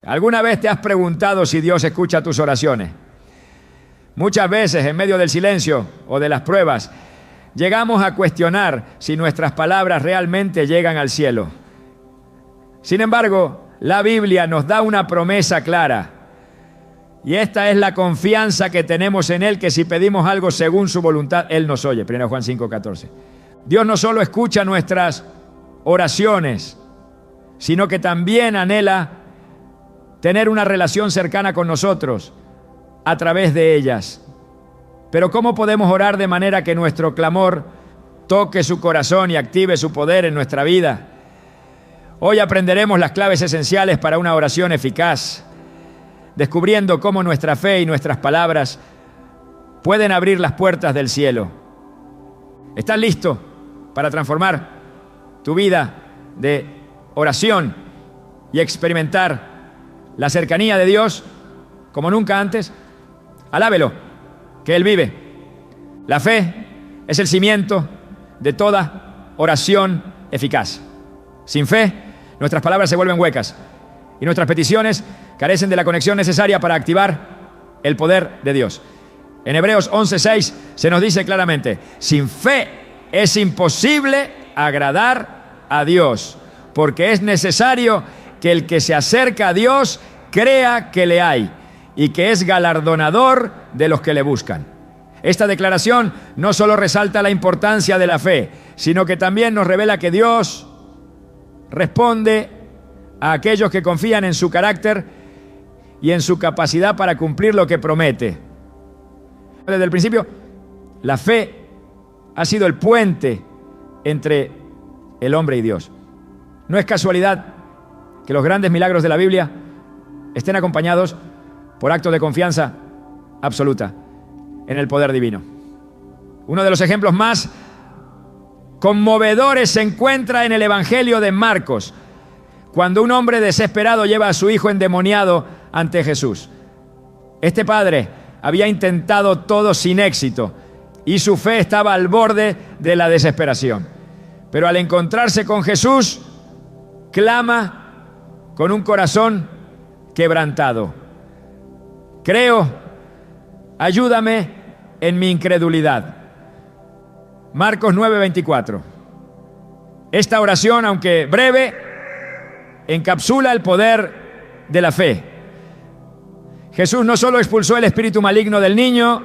¿Alguna vez te has preguntado si Dios escucha tus oraciones? Muchas veces, en medio del silencio o de las pruebas, llegamos a cuestionar si nuestras palabras realmente llegan al cielo. Sin embargo, la Biblia nos da una promesa clara. Y esta es la confianza que tenemos en Él, que si pedimos algo según su voluntad, Él nos oye. 1 Juan 5:14. Dios no solo escucha nuestras oraciones, sino que también anhela tener una relación cercana con nosotros a través de ellas. Pero ¿cómo podemos orar de manera que nuestro clamor toque su corazón y active su poder en nuestra vida? Hoy aprenderemos las claves esenciales para una oración eficaz, descubriendo cómo nuestra fe y nuestras palabras pueden abrir las puertas del cielo. ¿Estás listo para transformar tu vida de oración y experimentar la cercanía de Dios como nunca antes? Alábelo, que Él vive. La fe es el cimiento de toda oración eficaz. Sin fe, nuestras palabras se vuelven huecas y nuestras peticiones carecen de la conexión necesaria para activar el poder de Dios. En Hebreos 11:6 se nos dice claramente: sin fe es imposible agradar a Dios, porque es necesario que el que se acerca a Dios crea que le hay y que es galardonador de los que le buscan. Esta declaración no solo resalta la importancia de la fe, sino que también nos revela que Dios responde a aquellos que confían en su carácter y en su capacidad para cumplir lo que promete. Desde el principio, la fe ha sido el puente entre el hombre y Dios. No es casualidad que los grandes milagros de la Biblia estén acompañados por actos de confianza absoluta en el poder divino. Uno de los ejemplos más conmovedores se encuentra en el Evangelio de Marcos, cuando un hombre desesperado lleva a su hijo endemoniado ante Jesús. Este padre había intentado todo sin éxito y su fe estaba al borde de la desesperación. Pero al encontrarse con Jesús, clama con un corazón quebrantado: creo, ayúdame en mi incredulidad. Marcos 9:24. Esta oración, aunque breve, encapsula el poder de la fe. Jesús no solo expulsó el espíritu maligno del niño,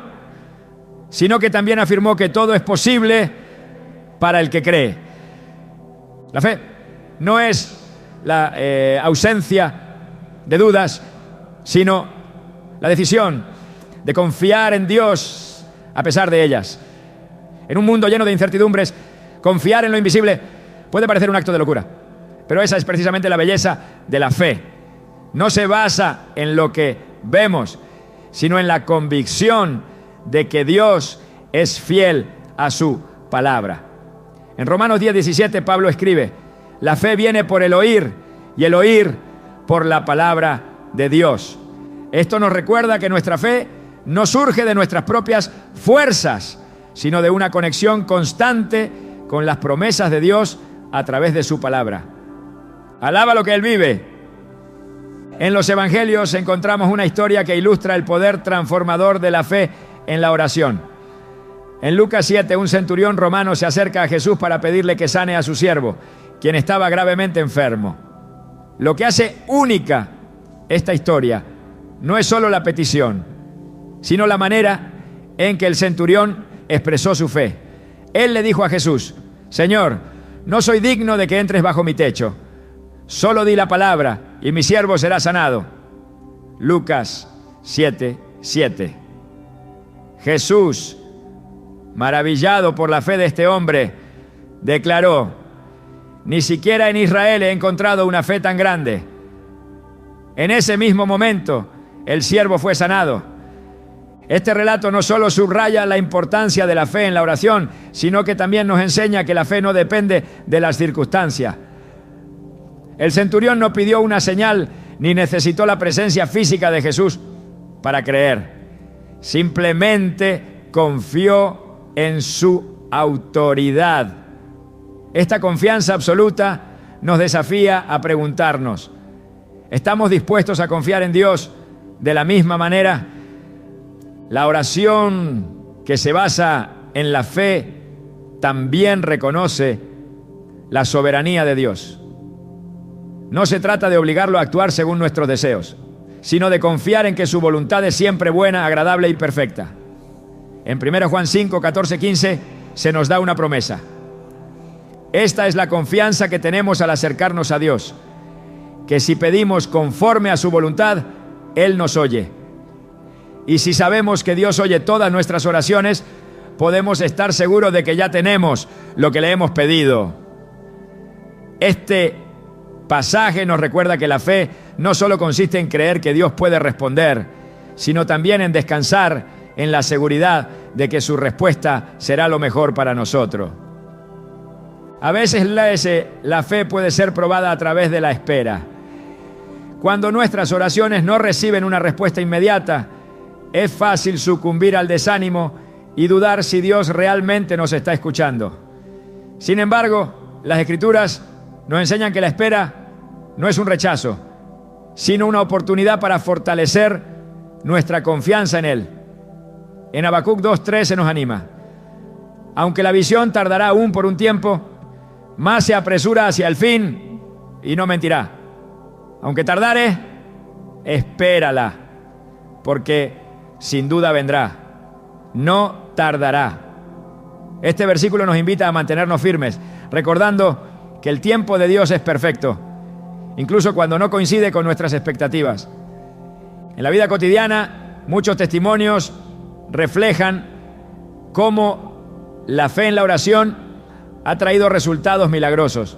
sino que también afirmó que todo es posible para el que cree. La fe no es la ausencia de dudas, sino la decisión de confiar en Dios a pesar de ellas. En un mundo lleno de incertidumbres, confiar en lo invisible puede parecer un acto de locura, pero esa es precisamente la belleza de la fe. No se basa en lo que vemos, sino en la convicción de que Dios es fiel a su palabra. En Romanos 10:17 Pablo escribe: la fe viene por el oír y el oír por la palabra de Dios. Esto nos recuerda que nuestra fe no surge de nuestras propias fuerzas, sino de una conexión constante con las promesas de Dios a través de su palabra. Alaba lo que Él vive. En los evangelios encontramos una historia que ilustra el poder transformador de la fe en la oración. En Lucas 7, un centurión romano se acerca a Jesús para pedirle que sane a su siervo, quien estaba gravemente enfermo. Lo que hace única esta historia no es solo la petición, sino la manera en que el centurión expresó su fe. Él le dijo a Jesús: Señor, no soy digno de que entres bajo mi techo. Solo di la palabra y mi siervo será sanado. Lucas 7:7. Jesús, maravillado por la fe de este hombre, declaró: ni siquiera en Israel he encontrado una fe tan grande. En ese mismo momento, el siervo fue sanado. Este relato no solo subraya la importancia de la fe en la oración, sino que también nos enseña que la fe no depende de las circunstancias. El centurión no pidió una señal ni necesitó la presencia física de Jesús para creer. Simplemente confió en su autoridad. Esta confianza absoluta nos desafía a preguntarnos: ¿Estamos dispuestos a confiar en Dios de la misma manera? La oración que se basa en la fe también reconoce la soberanía de Dios. No se trata de obligarlo a actuar según nuestros deseos, sino de confiar en que su voluntad es siempre buena, agradable y perfecta. En 1 Juan 5, 14, 15 se nos da una promesa. Esta es la confianza que tenemos al acercarnos a Dios, que si pedimos conforme a su voluntad, Él nos oye. Y si sabemos que Dios oye todas nuestras oraciones, podemos estar seguros de que ya tenemos lo que le hemos pedido. Este pasaje nos recuerda que la fe no solo consiste en creer que Dios puede responder, sino también en descansar en la seguridad de que su respuesta será lo mejor para nosotros. A veces la fe puede ser probada a través de la espera. Cuando nuestras oraciones no reciben una respuesta inmediata, es fácil sucumbir al desánimo y dudar si Dios realmente nos está escuchando. Sin embargo, las Escrituras nos enseñan que la espera no es un rechazo, sino una oportunidad para fortalecer nuestra confianza en Él. En Habacuc 2:3 se nos anima. Aunque la visión tardará aún por un tiempo, más se apresura hacia el fin y no mentirá. Aunque tardare, espérala, porque sin duda vendrá. No tardará. Este versículo nos invita a mantenernos firmes, recordando que el tiempo de Dios es perfecto, incluso cuando no coincide con nuestras expectativas. En la vida cotidiana, muchos testimonios reflejan cómo la fe en la oración ha traído resultados milagrosos.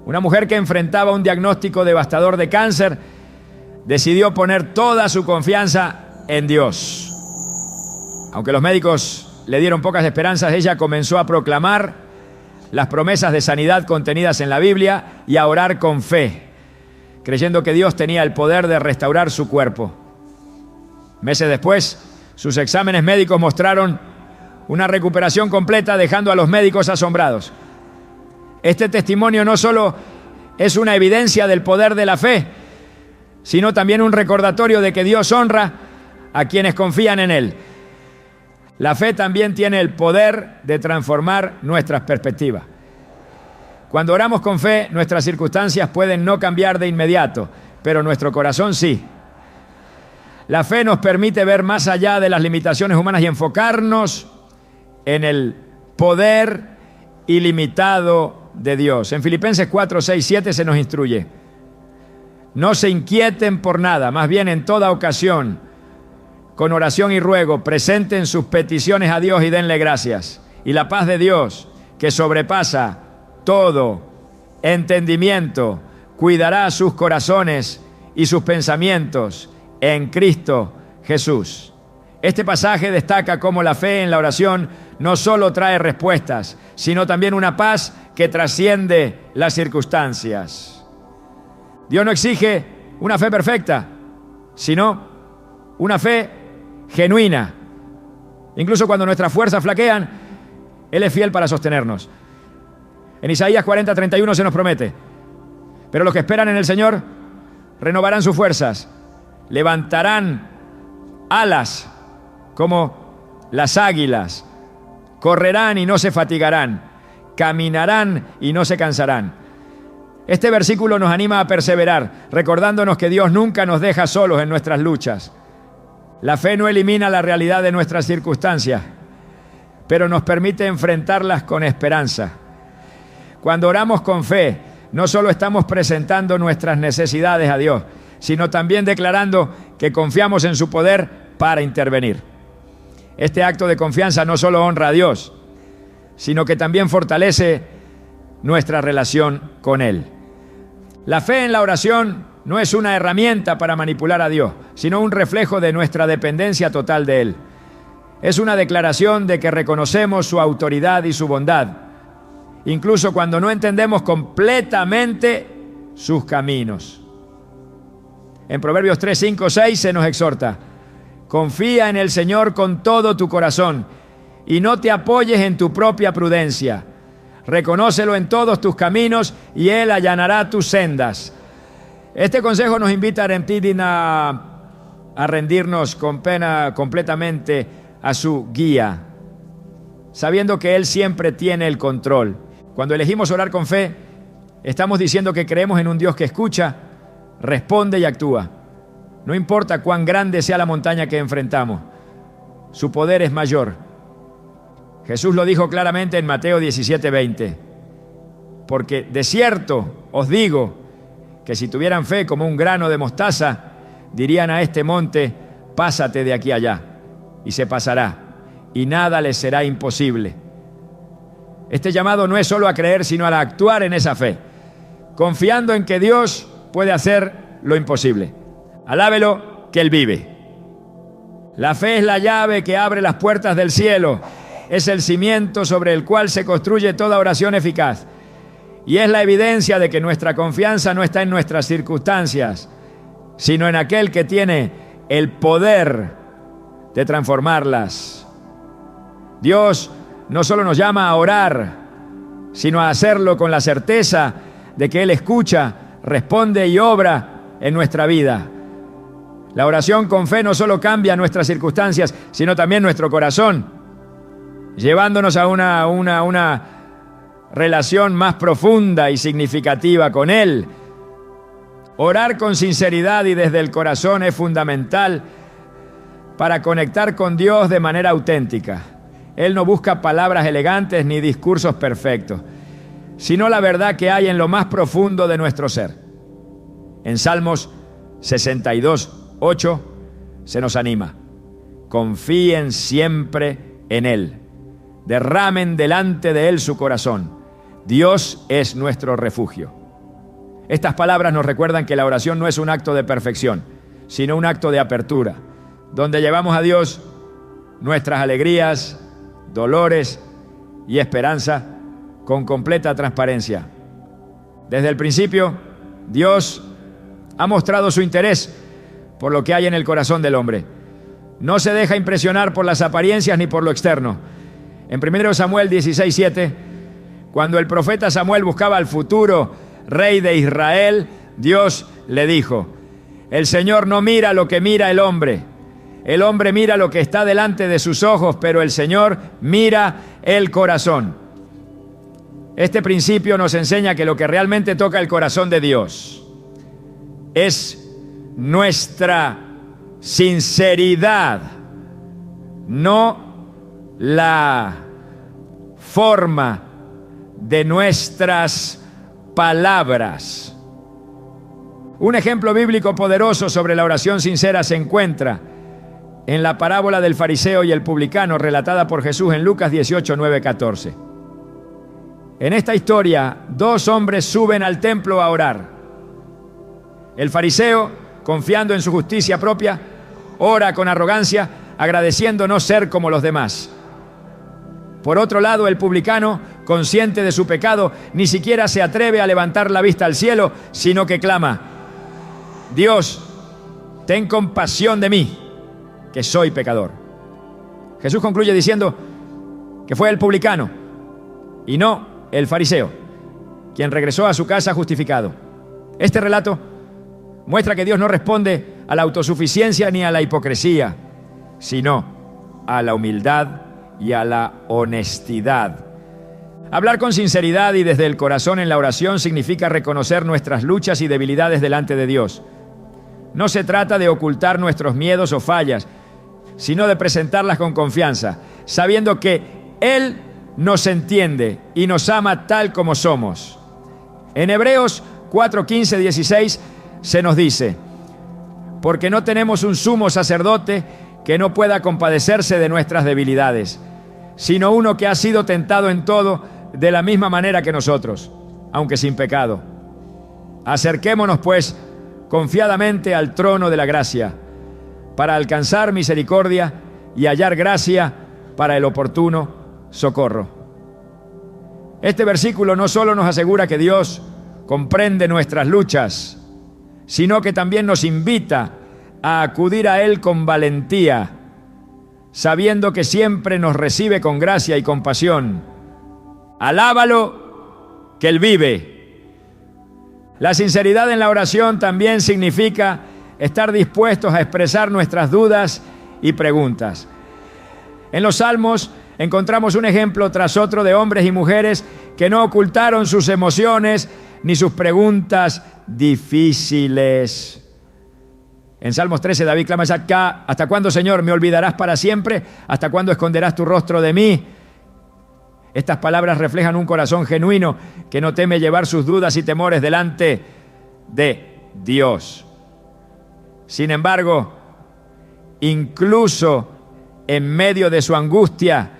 Una mujer que enfrentaba un diagnóstico devastador de cáncer decidió poner toda su confianza en Dios. Aunque los médicos le dieron pocas esperanzas, ella comenzó a proclamar las promesas de sanidad contenidas en la Biblia y a orar con fe, creyendo que Dios tenía el poder de restaurar su cuerpo. Meses después, sus exámenes médicos mostraron una recuperación completa, dejando a los médicos asombrados. Este testimonio no solo es una evidencia del poder de la fe, sino también un recordatorio de que Dios honra a quienes confían en Él. La fe también tiene el poder de transformar nuestras perspectivas. Cuando oramos con fe, nuestras circunstancias pueden no cambiar de inmediato, pero nuestro corazón sí. La fe nos permite ver más allá de las limitaciones humanas y enfocarnos en el poder ilimitado de Dios. En Filipenses 4, 6, 7 se nos instruye: no se inquieten por nada, más bien en toda ocasión, con oración y ruego, presenten sus peticiones a Dios y denle gracias. Y la paz de Dios, que sobrepasa todo entendimiento, cuidará sus corazones y sus pensamientos en Cristo Jesús. Este pasaje destaca cómo la fe en la oración no solo trae respuestas, sino también una paz que trasciende las circunstancias. Dios no exige una fe perfecta, sino una fe genuina. Incluso cuando nuestras fuerzas flaquean, Él es fiel para sostenernos. En Isaías 40:31 se nos promete: pero los que esperan en el Señor renovarán sus fuerzas, levantarán alas como las águilas, correrán y no se fatigarán, caminarán y no se cansarán. Este versículo nos anima a perseverar, recordándonos que Dios nunca nos deja solos en nuestras luchas. La fe no elimina la realidad de nuestras circunstancias, pero nos permite enfrentarlas con esperanza. Cuando oramos con fe, no solo estamos presentando nuestras necesidades a Dios, sino también declarando que confiamos en su poder para intervenir. Este acto de confianza no solo honra a Dios, sino que también fortalece nuestra relación con Él. La fe en la oración no es una herramienta para manipular a Dios, sino un reflejo de nuestra dependencia total de Él. Es una declaración de que reconocemos su autoridad y su bondad, incluso cuando no entendemos completamente sus caminos. En Proverbios 3, 5, 6 se nos exhorta: confía en el Señor con todo tu corazón y no te apoyes en tu propia prudencia. Reconócelo en todos tus caminos y Él allanará tus sendas. Este consejo nos invita a rendirnos completamente a su guía, sabiendo que Él siempre tiene el control. Cuando elegimos orar con fe, estamos diciendo que creemos en un Dios que escucha, responde y actúa. No importa cuán grande sea la montaña que enfrentamos, su poder es mayor. Jesús lo dijo claramente en Mateo 17:20. Porque de cierto os digo que si tuvieran fe como un grano de mostaza, dirían a este monte, pásate de aquí allá, y se pasará, y nada les será imposible. Este llamado no es solo a creer, sino a actuar en esa fe, confiando en que Dios puede hacer lo imposible. Alábelo, que Él vive. La fe es la llave que abre las puertas del cielo, es el cimiento sobre el cual se construye toda oración eficaz. Y es la evidencia de que nuestra confianza no está en nuestras circunstancias, sino en aquel que tiene el poder de transformarlas. Dios no solo nos llama a orar, sino a hacerlo con la certeza de que Él escucha, responde y obra en nuestra vida. La oración con fe no solo cambia nuestras circunstancias, sino también nuestro corazón, llevándonos a una relación más profunda y significativa con Él. Orar con sinceridad y desde el corazón es fundamental para conectar con Dios de manera auténtica. Él no busca palabras elegantes ni discursos perfectos, sino la verdad que hay en lo más profundo de nuestro ser. En Salmos 62:8 se nos anima: confíen siempre en Él, derramen delante de Él su corazón. Dios es nuestro refugio. Estas palabras nos recuerdan que la oración no es un acto de perfección, sino un acto de apertura, donde llevamos a Dios nuestras alegrías, dolores y esperanza con completa transparencia. Desde el principio, Dios ha mostrado su interés por lo que hay en el corazón del hombre. No se deja impresionar por las apariencias ni por lo externo. En 1 Samuel 16:7, cuando el profeta Samuel buscaba al futuro rey de Israel, Dios le dijo: el Señor no mira lo que mira el hombre mira lo que está delante de sus ojos, pero el Señor mira el corazón. Este principio nos enseña que lo que realmente toca el corazón de Dios es nuestra sinceridad, no la forma de nuestras palabras. Un ejemplo bíblico poderoso sobre la oración sincera se encuentra en la parábola del fariseo y el publicano relatada por Jesús en Lucas 18:9-14. En esta historia, dos hombres suben al templo a orar. El fariseo, confiando en su justicia propia, ora con arrogancia, agradeciendo no ser como los demás. Por otro lado, el publicano, consciente de su pecado, ni siquiera se atreve a levantar la vista al cielo, sino que clama: Dios, ten compasión de mí, que soy pecador. Jesús concluye diciendo que fue el publicano y no el fariseo quien regresó a su casa justificado. Este relato muestra que Dios no responde a la autosuficiencia ni a la hipocresía, sino a la humildad y a la honestidad. Hablar con sinceridad y desde el corazón en la oración significa reconocer nuestras luchas y debilidades delante de Dios. No se trata de ocultar nuestros miedos o fallas, sino de presentarlas con confianza, sabiendo que Él nos entiende y nos ama tal como somos. En Hebreos 4:15-16 se nos dice: porque no tenemos un sumo sacerdote que no pueda compadecerse de nuestras debilidades, sino uno que ha sido tentado en todo de la misma manera que nosotros, aunque sin pecado. Acerquémonos pues confiadamente al trono de la gracia, para alcanzar misericordia y hallar gracia para el oportuno socorro. Este versículo no solo nos asegura que Dios comprende nuestras luchas, sino que también nos invita a acudir a Él con valentía, sabiendo que siempre nos recibe con gracia y compasión. Alábalo, que Él vive. La sinceridad en la oración también significa estar dispuestos a expresar nuestras dudas y preguntas. En los Salmos encontramos un ejemplo tras otro de hombres y mujeres que no ocultaron sus emociones ni sus preguntas difíciles. En Salmos 13, David clama acá: ¿hasta cuándo, Señor, me olvidarás para siempre? ¿Hasta cuándo esconderás tu rostro de mí? Estas palabras reflejan un corazón genuino que no teme llevar sus dudas y temores delante de Dios. Sin embargo, incluso en medio de su angustia,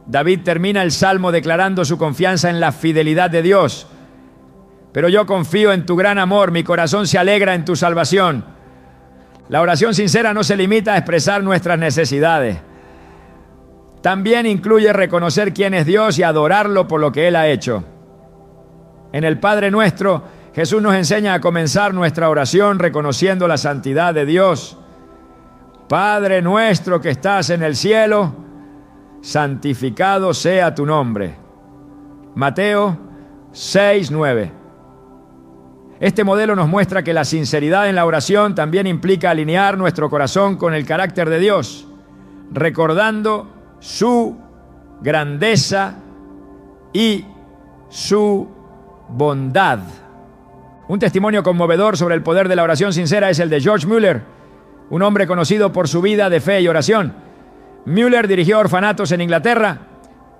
David termina el Salmo declarando su confianza en la fidelidad de Dios. Pero yo confío en tu gran amor, mi corazón se alegra en tu salvación. La oración sincera no se limita a expresar nuestras necesidades. También incluye reconocer quién es Dios y adorarlo por lo que Él ha hecho. En el Padre Nuestro, Jesús nos enseña a comenzar nuestra oración reconociendo la santidad de Dios. Padre nuestro que estás en el cielo, santificado sea tu nombre. Mateo 6:9. Este modelo nos muestra que la sinceridad en la oración también implica alinear nuestro corazón con el carácter de Dios, recordando su grandeza y su bondad. Un testimonio conmovedor sobre el poder de la oración sincera es el de George Mueller, un hombre conocido por su vida de fe y oración. Mueller dirigió orfanatos en Inglaterra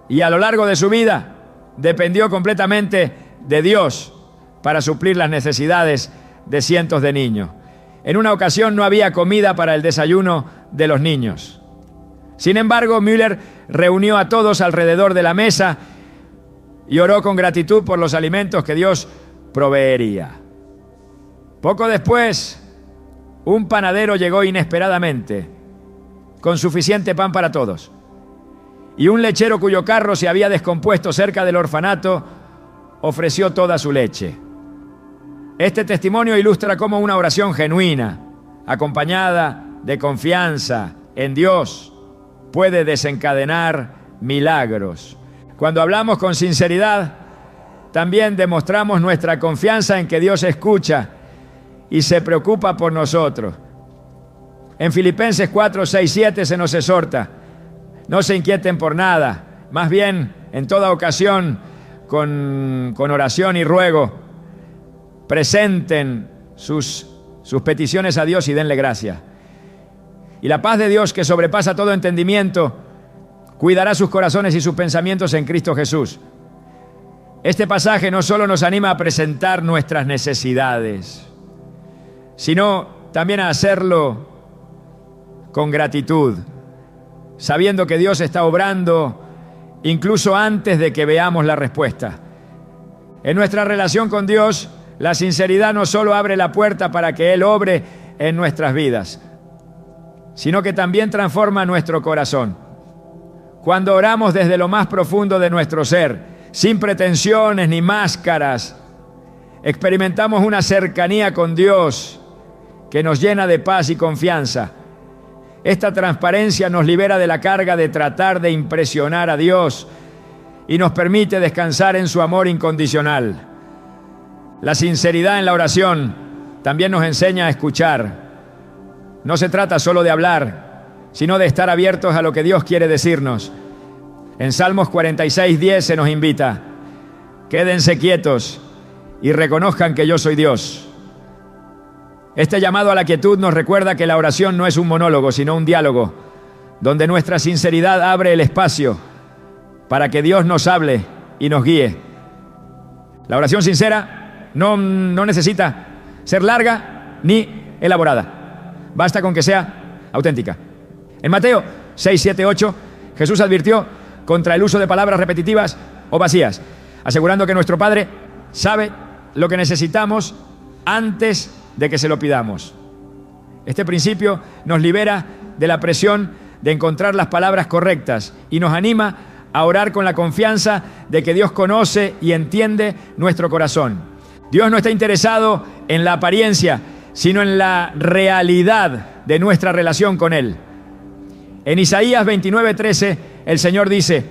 y a lo largo de su vida dependió completamente de Dios para suplir las necesidades de cientos de niños. En una ocasión no había comida para el desayuno de los niños. Sin embargo, Mueller reunió a todos alrededor de la mesa y oró con gratitud por los alimentos que Dios proveería. Poco después, un panadero llegó inesperadamente con suficiente pan para todos, y un lechero cuyo carro se había descompuesto cerca del orfanato ofreció toda su leche. Este testimonio ilustra cómo una oración genuina, acompañada de confianza en Dios, puede desencadenar milagros. Cuando hablamos con sinceridad, también demostramos nuestra confianza en que Dios escucha y se preocupa por nosotros. En Filipenses 4, 6, 7 se nos exhorta: no se inquieten por nada, más bien en toda ocasión con oración y ruego presenten sus peticiones a Dios y denle gracias. Y la paz de Dios, que sobrepasa todo entendimiento, cuidará sus corazones y sus pensamientos en Cristo Jesús. Este pasaje no solo nos anima a presentar nuestras necesidades, sino también a hacerlo con gratitud, sabiendo que Dios está obrando incluso antes de que veamos la respuesta. En nuestra relación con Dios, la sinceridad no solo abre la puerta para que Él obre en nuestras vidas, sino que también transforma nuestro corazón. Cuando oramos desde lo más profundo de nuestro ser, sin pretensiones ni máscaras, experimentamos una cercanía con Dios que nos llena de paz y confianza. Esta transparencia nos libera de la carga de tratar de impresionar a Dios y nos permite descansar en su amor incondicional. La sinceridad en la oración también nos enseña a escuchar. No se trata solo de hablar, sino de estar abiertos a lo que Dios quiere decirnos. En Salmos 46:10 se nos invita: quédense quietos y reconozcan que yo soy Dios. Este llamado a la quietud nos recuerda que la oración no es un monólogo, sino un diálogo, donde nuestra sinceridad abre el espacio para que Dios nos hable y nos guíe. La oración sincera no necesita ser larga ni elaborada. Basta con que sea auténtica. En Mateo 6, 7, 8, Jesús advirtió contra el uso de palabras repetitivas o vacías, asegurando que nuestro Padre sabe lo que necesitamos antes de que se lo pidamos. Este principio nos libera de la presión de encontrar las palabras correctas y nos anima a orar con la confianza de que Dios conoce y entiende nuestro corazón. Dios no está interesado en la apariencia, sino en la realidad de nuestra relación con Él. En Isaías 29:13, el Señor dice: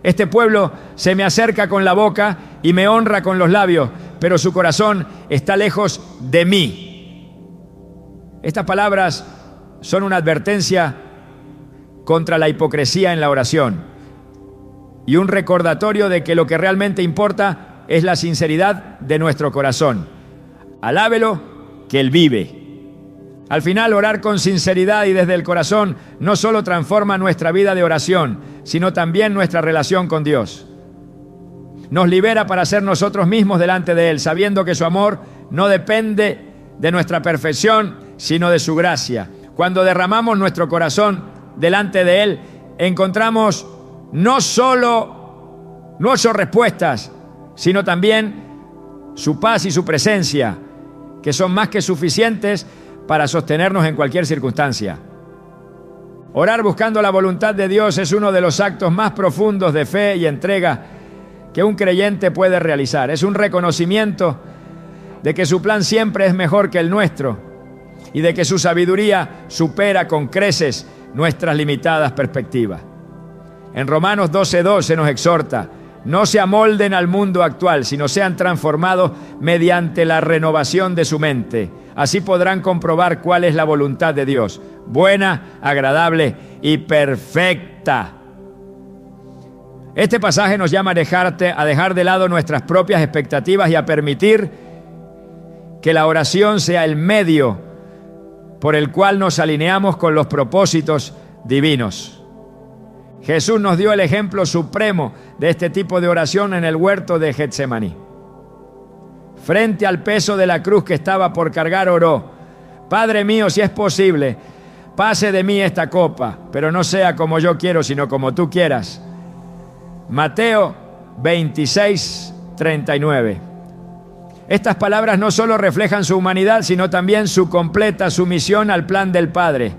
este pueblo se me acerca con la boca y me honra con los labios, pero su corazón está lejos de mí. Estas palabras son una advertencia contra la hipocresía en la oración y un recordatorio de que lo que realmente importa es la sinceridad de nuestro corazón. Alábelo, que Él vive. Al final, orar con sinceridad y desde el corazón no solo transforma nuestra vida de oración, sino también nuestra relación con Dios. Nos libera para ser nosotros mismos delante de Él, sabiendo que su amor no depende de nuestra perfección, sino de su gracia. Cuando derramamos nuestro corazón delante de Él, encontramos no solo respuestas, sino también su paz y su presencia, que son más que suficientes para sostenernos en cualquier circunstancia. Orar buscando la voluntad de Dios es uno de los actos más profundos de fe y entrega que un creyente puede realizar. Es un reconocimiento de que su plan siempre es mejor que el nuestro y de que su sabiduría supera con creces nuestras limitadas perspectivas. En Romanos 12:2 se nos exhorta: no se amolden al mundo actual, sino sean transformados mediante la renovación de su mente. Así podrán comprobar cuál es la voluntad de Dios, buena, agradable y perfecta. Este pasaje nos llama a dejar de lado nuestras propias expectativas y a permitir que la oración sea el medio por el cual nos alineamos con los propósitos divinos. Jesús nos dio el ejemplo supremo de este tipo de oración en el huerto de Getsemaní. Frente al peso de la cruz que estaba por cargar, oró: Padre mío, si es posible, pase de mí esta copa, pero no sea como yo quiero, sino como tú quieras. Mateo 26:39. Estas palabras no solo reflejan su humanidad, sino también su completa sumisión al plan del Padre.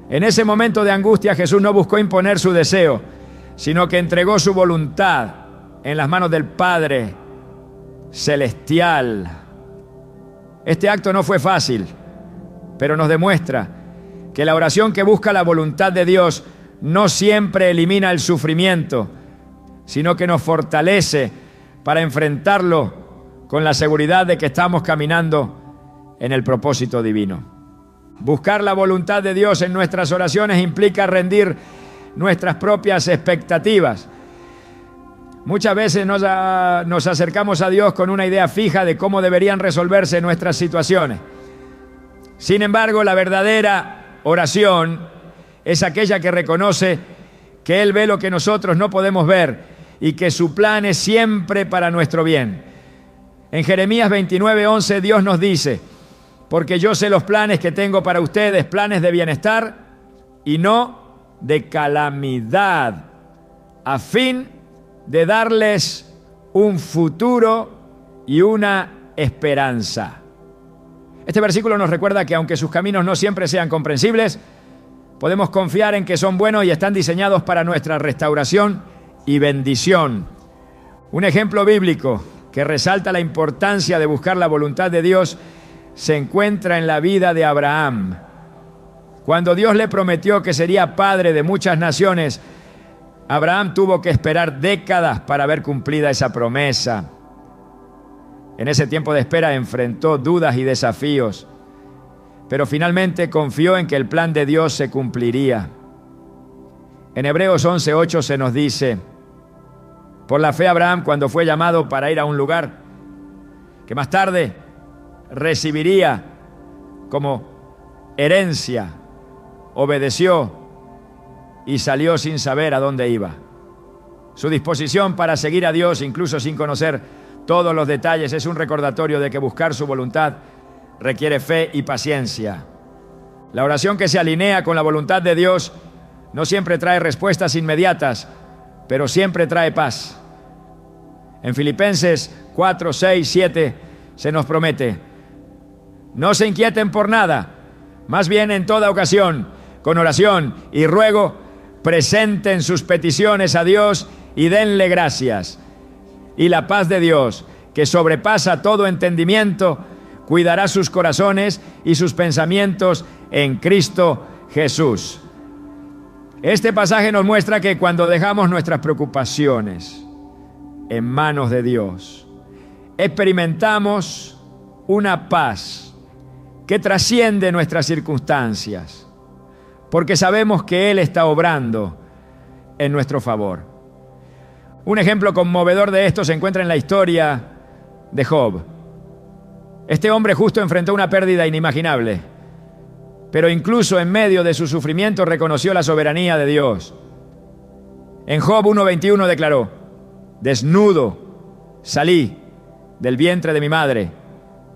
En ese momento de angustia, Jesús no buscó imponer su deseo, sino que entregó su voluntad en las manos del Padre Celestial. Este acto no fue fácil, pero nos demuestra que la oración que busca la voluntad de Dios no siempre elimina el sufrimiento, sino que nos fortalece para enfrentarlo con la seguridad de que estamos caminando en el propósito divino. Buscar la voluntad de Dios en nuestras oraciones implica rendir nuestras propias expectativas. Muchas veces nos acercamos a Dios con una idea fija de cómo deberían resolverse nuestras situaciones. Sin embargo, la verdadera oración es aquella que reconoce que Él ve lo que nosotros no podemos ver y que su plan es siempre para nuestro bien. En Jeremías 29:11 Dios nos dice: porque yo sé los planes que tengo para ustedes, planes de bienestar y no de calamidad, a fin de darles un futuro y una esperanza. Este versículo nos recuerda que aunque sus caminos no siempre sean comprensibles, podemos confiar en que son buenos y están diseñados para nuestra restauración y bendición. Un ejemplo bíblico que resalta la importancia de buscar la voluntad de Dios se encuentra en la vida de Abraham. Cuando Dios le prometió que sería padre de muchas naciones, Abraham tuvo que esperar décadas para ver cumplida esa promesa. En ese tiempo de espera enfrentó dudas y desafíos, pero finalmente confió en que el plan de Dios se cumpliría. En Hebreos 11:8 se nos dice: por la fe Abraham, cuando fue llamado para ir a un lugar que más tarde recibiría como herencia, obedeció y salió sin saber a dónde iba. Su disposición para seguir a Dios, incluso sin conocer todos los detalles, es un recordatorio de que buscar su voluntad requiere fe y paciencia. La oración que se alinea con la voluntad de Dios no siempre trae respuestas inmediatas, pero siempre trae paz. En Filipenses 4:6-7 se nos promete: no se inquieten por nada, más bien en toda ocasión, con oración y ruego, presenten sus peticiones a Dios y denle gracias. Y la paz de Dios, que sobrepasa todo entendimiento, cuidará sus corazones y sus pensamientos en Cristo Jesús. Este pasaje nos muestra que cuando dejamos nuestras preocupaciones en manos de Dios, experimentamos una paz que trasciende nuestras circunstancias, porque sabemos que Él está obrando en nuestro favor. Un ejemplo conmovedor de esto se encuentra en la historia de Job. Este hombre justo enfrentó una pérdida inimaginable, pero incluso en medio de su sufrimiento reconoció la soberanía de Dios. En Job 1:21 declaró: desnudo salí del vientre de mi madre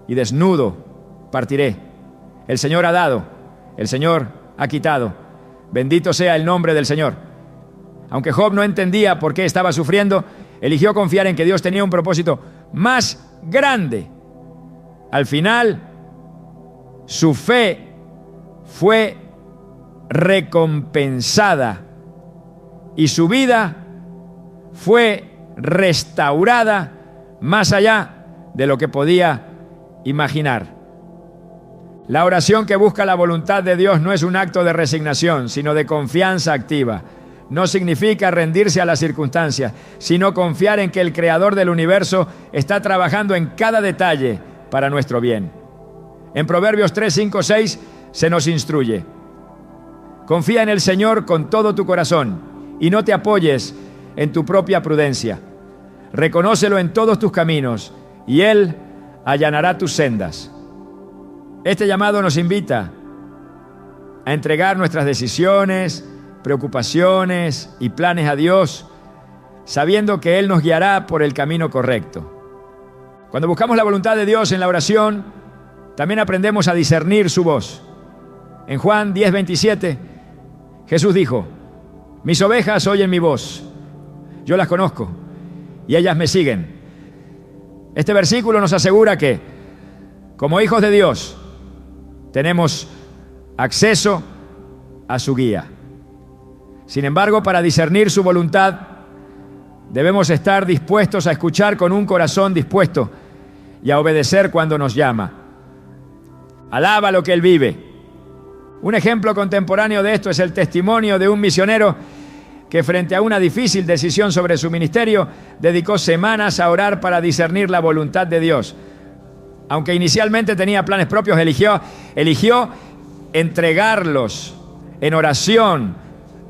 y desnudo partiré. El Señor ha dado, el Señor ha quitado. Bendito sea el nombre del Señor. Aunque Job no entendía por qué estaba sufriendo, eligió confiar en que Dios tenía un propósito más grande. Al final, su fe fue recompensada y su vida fue restaurada más allá de lo que podía imaginar. La oración que busca la voluntad de Dios no es un acto de resignación, sino de confianza activa. No significa rendirse a las circunstancias, sino confiar en que el Creador del universo está trabajando en cada detalle para nuestro bien. En Proverbios 3, 5, 6 se nos instruye: confía en el Señor con todo tu corazón y no te apoyes en tu propia prudencia. Reconócelo en todos tus caminos y Él allanará tus sendas. Este llamado nos invita a entregar nuestras decisiones, preocupaciones y planes a Dios, sabiendo que Él nos guiará por el camino correcto. Cuando buscamos la voluntad de Dios en la oración, también aprendemos a discernir su voz. En Juan 10:27, Jesús dijo: mis ovejas oyen mi voz, yo las conozco y ellas me siguen. Este versículo nos asegura que, como hijos de Dios, tenemos acceso a su guía. Sin embargo, para discernir su voluntad, debemos estar dispuestos a escuchar con un corazón dispuesto y a obedecer cuando nos llama. Alaba lo que Él vive. Un ejemplo contemporáneo de esto es el testimonio de un misionero que, frente a una difícil decisión sobre su ministerio, dedicó semanas a orar para discernir la voluntad de Dios. Aunque inicialmente tenía planes propios, eligió entregarlos en oración,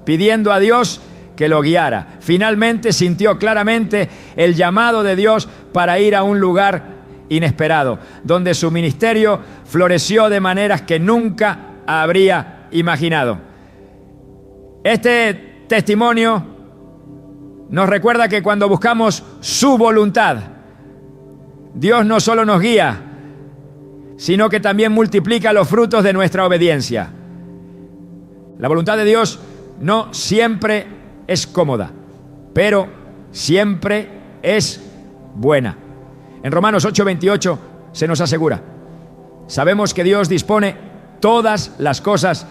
pidiendo a Dios que lo guiara. Finalmente sintió claramente el llamado de Dios para ir a un lugar inesperado, donde su ministerio floreció de maneras que nunca habría imaginado. Este testimonio nos recuerda que cuando buscamos su voluntad, Dios no solo nos guía, sino que también multiplica los frutos de nuestra obediencia. La voluntad de Dios no siempre es cómoda, pero siempre es buena. En Romanos 8:28 se nos asegura: sabemos que Dios dispone todas las cosas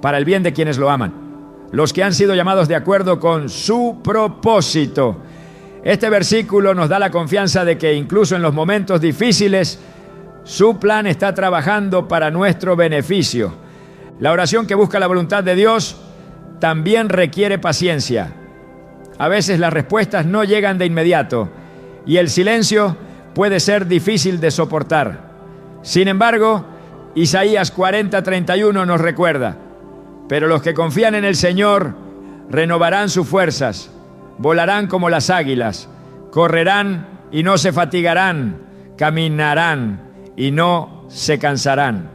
para el bien de quienes lo aman, los que han sido llamados de acuerdo con su propósito. Este versículo nos da la confianza de que incluso en los momentos difíciles, su plan está trabajando para nuestro beneficio. La oración que busca la voluntad de Dios también requiere paciencia. A veces las respuestas no llegan de inmediato y el silencio puede ser difícil de soportar. Sin embargo, Isaías 40:31 nos recuerda: pero los que confían en el Señor renovarán sus fuerzas, volarán como las águilas, correrán y no se fatigarán, caminarán y no se cansarán.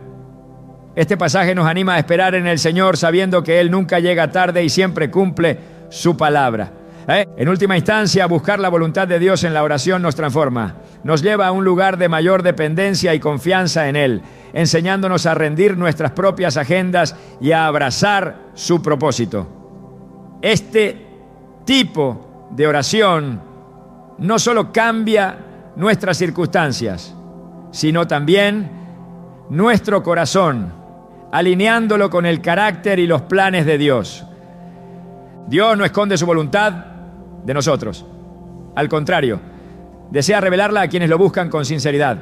Este pasaje nos anima a esperar en el Señor, sabiendo que Él nunca llega tarde y siempre cumple su palabra. En última instancia, buscar la voluntad de Dios en la oración nos transforma, nos lleva a un lugar de mayor dependencia y confianza en Él, enseñándonos a rendir nuestras propias agendas y a abrazar su propósito. Este tipo de oración no solo cambia nuestras circunstancias, sino también nuestro corazón, alineándolo con el carácter y los planes de Dios. Dios no esconde su voluntad de nosotros. Al contrario, desea revelarla a quienes lo buscan con sinceridad.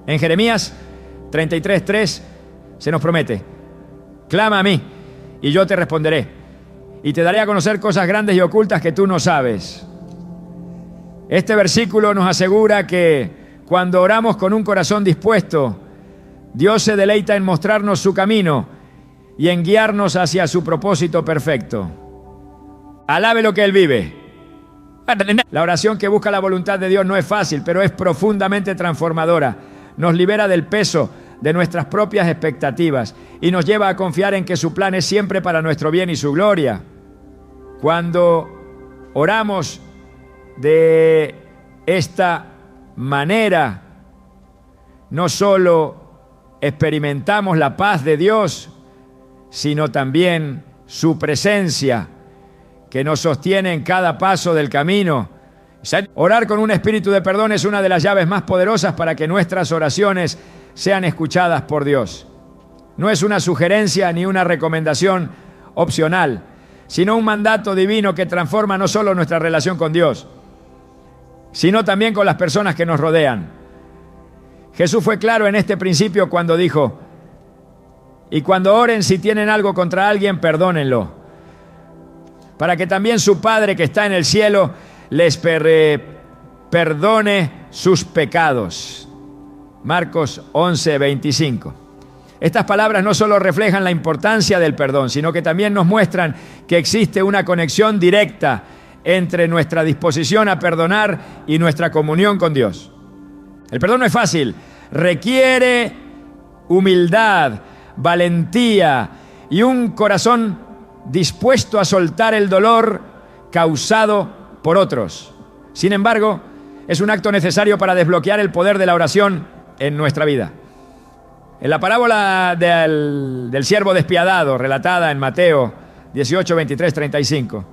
En Jeremías 33:3 se nos promete: clama a mí y yo te responderé y te daré a conocer cosas grandes y ocultas que tú no sabes. Este versículo nos asegura que Cuando oramos con un corazón dispuesto, Dios se deleita en mostrarnos su camino y en guiarnos hacia su propósito perfecto. Alabe lo que Él vive. La oración que busca la voluntad de Dios no es fácil, pero es profundamente transformadora. Nos libera del peso de nuestras propias expectativas y nos lleva a confiar en que su plan es siempre para nuestro bien y su gloria. Cuando oramos de esta manera, no solo experimentamos la paz de Dios, sino también su presencia que nos sostiene en cada paso del camino. Orar con un espíritu de perdón es una de las llaves más poderosas para que nuestras oraciones sean escuchadas por Dios. No es una sugerencia ni una recomendación opcional, sino un mandato divino que transforma no solo nuestra relación con Dios, sino también con las personas que nos rodean. Jesús fue claro en este principio cuando dijo: y cuando oren, si tienen algo contra alguien, perdónenlo, para que también su Padre que está en el cielo les perdone sus pecados. Marcos 11:25. Estas palabras no solo reflejan la importancia del perdón, sino que también nos muestran que existe una conexión directa entre nuestra disposición a perdonar y nuestra comunión con Dios. El perdón no es fácil, requiere humildad, valentía y un corazón dispuesto a soltar el dolor causado por otros. Sin embargo, es un acto necesario para desbloquear el poder de la oración en nuestra vida. En la parábola del siervo despiadado, relatada en Mateo 18, 23, 35,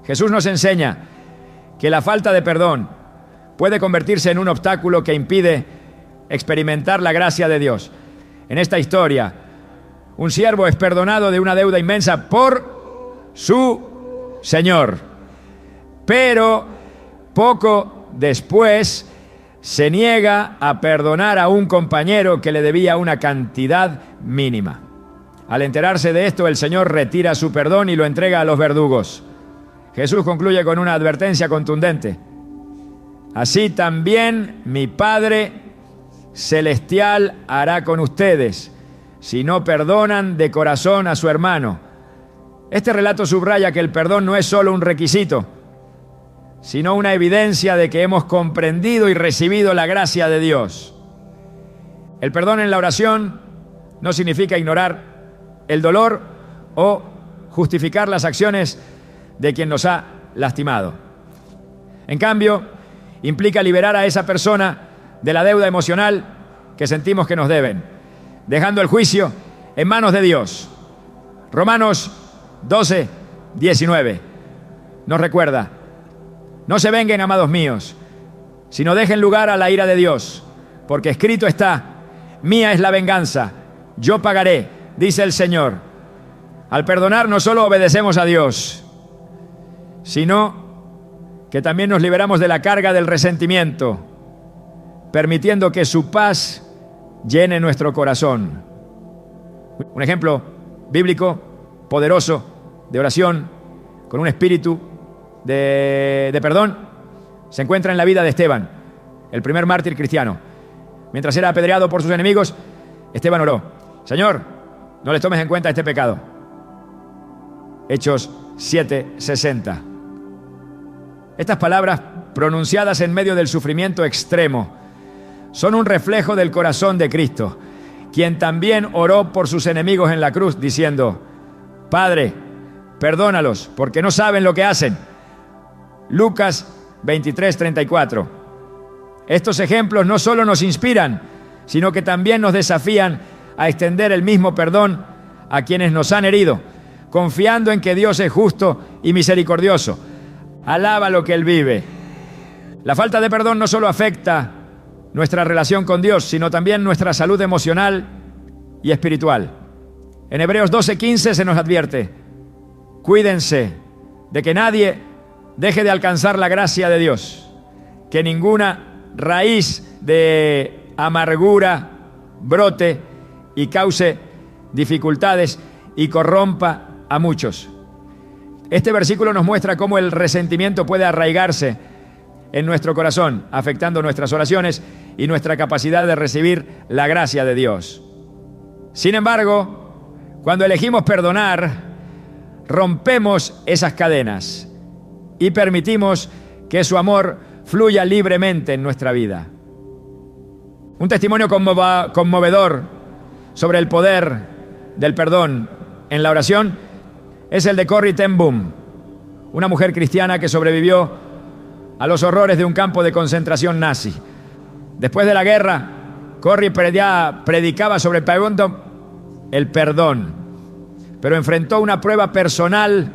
Jesús nos enseña que la falta de perdón puede convertirse en un obstáculo que impide experimentar la gracia de Dios. En esta historia, un siervo es perdonado de una deuda inmensa por su Señor, pero poco después se niega a perdonar a un compañero que le debía una cantidad mínima. Al enterarse de esto, el Señor retira su perdón y lo entrega a los verdugos. Jesús concluye con una advertencia contundente: así también mi Padre Celestial hará con ustedes si no perdonan de corazón a su hermano. Este relato subraya que el perdón no es solo un requisito, sino una evidencia de que hemos comprendido y recibido la gracia de Dios. El perdón en la oración no significa ignorar el dolor o justificar las acciones de quien nos ha lastimado. En cambio, implica liberar a esa persona de la deuda emocional que sentimos que nos deben, dejando el juicio en manos de Dios. Romanos 12, 19 nos recuerda: no se venguen, amados míos, sino dejen lugar a la ira de Dios, porque escrito está: mía es la venganza, yo pagaré, dice el Señor. Al perdonar no solo obedecemos a Dios, sino que también nos liberamos de la carga del resentimiento, permitiendo que su paz llene nuestro corazón. Un ejemplo bíblico poderoso de oración con un espíritu de perdón se encuentra en la vida de Esteban, el primer mártir cristiano. Mientras era apedreado por sus enemigos, Esteban oró: Señor, no les tomes en cuenta este pecado. Hechos 7:60. Estas palabras, pronunciadas en medio del sufrimiento extremo, son un reflejo del corazón de Cristo, quien también oró por sus enemigos en la cruz, diciendo: Padre, perdónalos, porque no saben lo que hacen. Lucas 23:34. Estos ejemplos no solo nos inspiran, sino que también nos desafían a extender el mismo perdón a quienes nos han herido, confiando en que Dios es justo y misericordioso. Alaba lo que Él vive. La falta de perdón no solo afecta nuestra relación con Dios, sino también nuestra salud emocional y espiritual. En Hebreos 12:15 se nos advierte: cuídense de que nadie deje de alcanzar la gracia de Dios, que ninguna raíz de amargura brote y cause dificultades y corrompa a muchos. Este versículo nos muestra cómo el resentimiento puede arraigarse en nuestro corazón, afectando nuestras oraciones y nuestra capacidad de recibir la gracia de Dios. Sin embargo, cuando elegimos perdonar, rompemos esas cadenas y permitimos que su amor fluya libremente en nuestra vida. Un testimonio conmovedor sobre el poder del perdón en la oración es el de Corrie ten Boom, una mujer cristiana que sobrevivió a los horrores de un campo de concentración nazi. Después de la guerra, Corrie predicaba sobre el perdón, pero enfrentó una prueba personal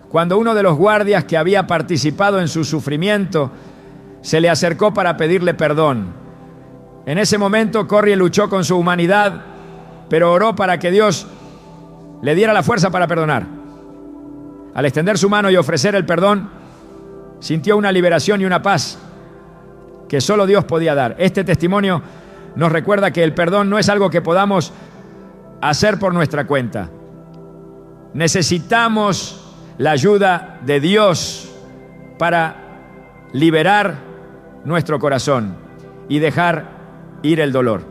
cuando uno de los guardias que había participado en su sufrimiento se le acercó para pedirle perdón. En ese momento, Corrie luchó con su humanidad, pero oró para que Dios le diera la fuerza para perdonar. Al extender su mano y ofrecer el perdón, sintió una liberación y una paz que solo Dios podía dar. Este testimonio nos recuerda que el perdón no es algo que podamos hacer por nuestra cuenta. Necesitamos la ayuda de Dios para liberar nuestro corazón y dejar ir el dolor.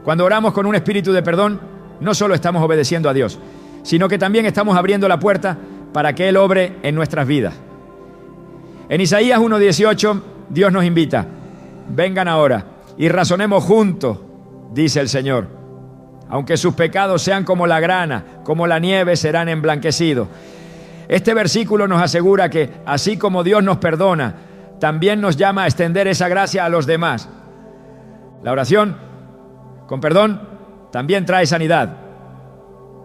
Cuando oramos con un espíritu de perdón, no solo estamos obedeciendo a Dios, sino que también estamos abriendo la puerta para que Él obre en nuestras vidas. En Isaías 1:18, Dios nos invita: vengan ahora y razonemos juntos, dice el Señor. Aunque sus pecados sean como la grana, como la nieve, serán emblanquecidos. Este versículo nos asegura que, así como Dios nos perdona, también nos llama a extender esa gracia a los demás. La oración con perdón también trae sanidad.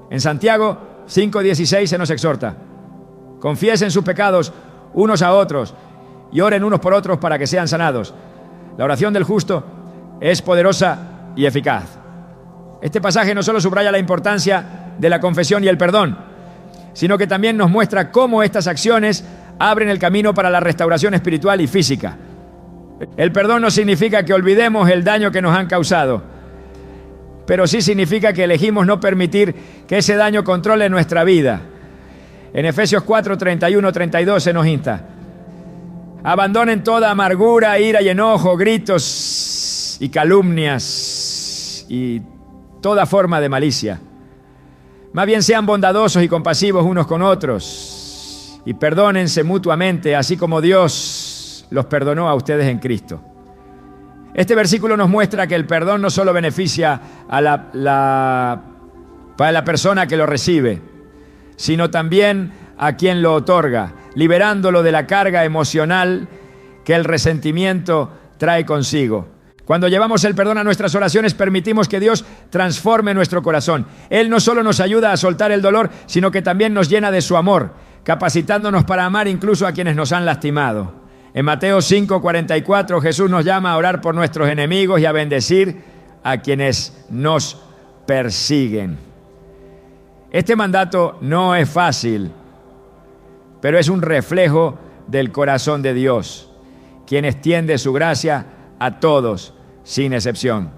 En Santiago 5:16 se nos exhorta: confiesen sus pecados unos a otros y oren unos por otros para que sean sanados. La oración del justo es poderosa y eficaz. Este pasaje no solo subraya la importancia de la confesión y el perdón, sino que también nos muestra cómo estas acciones abren el camino para la restauración espiritual y física. El perdón no significa que olvidemos el daño que nos han causado, pero sí significa que elegimos no permitir que ese daño controle nuestra vida. En Efesios 4:31-32 se nos insta: abandonen toda amargura, ira y enojo, gritos y calumnias y toda forma de malicia. Más bien sean bondadosos y compasivos unos con otros y perdónense mutuamente, así como Dios los perdonó a ustedes en Cristo. Este versículo nos muestra que el perdón no solo beneficia para la persona que lo recibe, sino también a quien lo otorga, liberándolo de la carga emocional que el resentimiento trae consigo. Cuando llevamos el perdón a nuestras oraciones, permitimos que Dios transforme nuestro corazón. Él no solo nos ayuda a soltar el dolor, sino que también nos llena de su amor, capacitándonos para amar incluso a quienes nos han lastimado. En Mateo 5:44, Jesús nos llama a orar por nuestros enemigos y a bendecir a quienes nos persiguen. Este mandato no es fácil, pero es un reflejo del corazón de Dios, quien extiende su gracia a todos, sin excepción.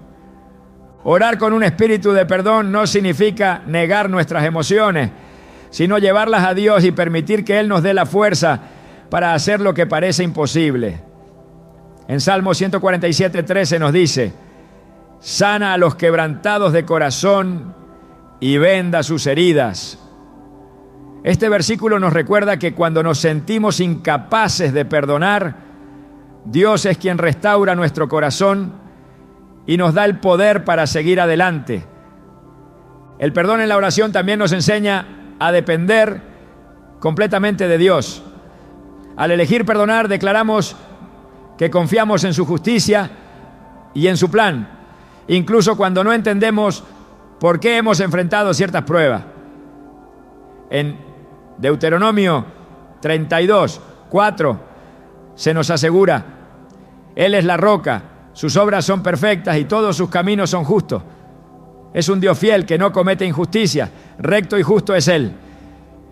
Orar con un espíritu de perdón no significa negar nuestras emociones, sino llevarlas a Dios y permitir que Él nos dé la fuerza para hacer lo que parece imposible. En Salmo 147:13 nos dice: sana a los quebrantados de corazón y venda sus heridas. Este versículo nos recuerda que cuando nos sentimos incapaces de perdonar, Dios es quien restaura nuestro corazón y nos da el poder para seguir adelante. El perdón en la oración también nos enseña a depender completamente de Dios. Al elegir perdonar, declaramos que confiamos en su justicia y en su plan, incluso cuando no entendemos por qué hemos enfrentado ciertas pruebas. En Deuteronomio 32:4 se nos asegura: Él es la roca, sus obras son perfectas y todos sus caminos son justos. Es un Dios fiel que no comete injusticia, recto y justo es Él.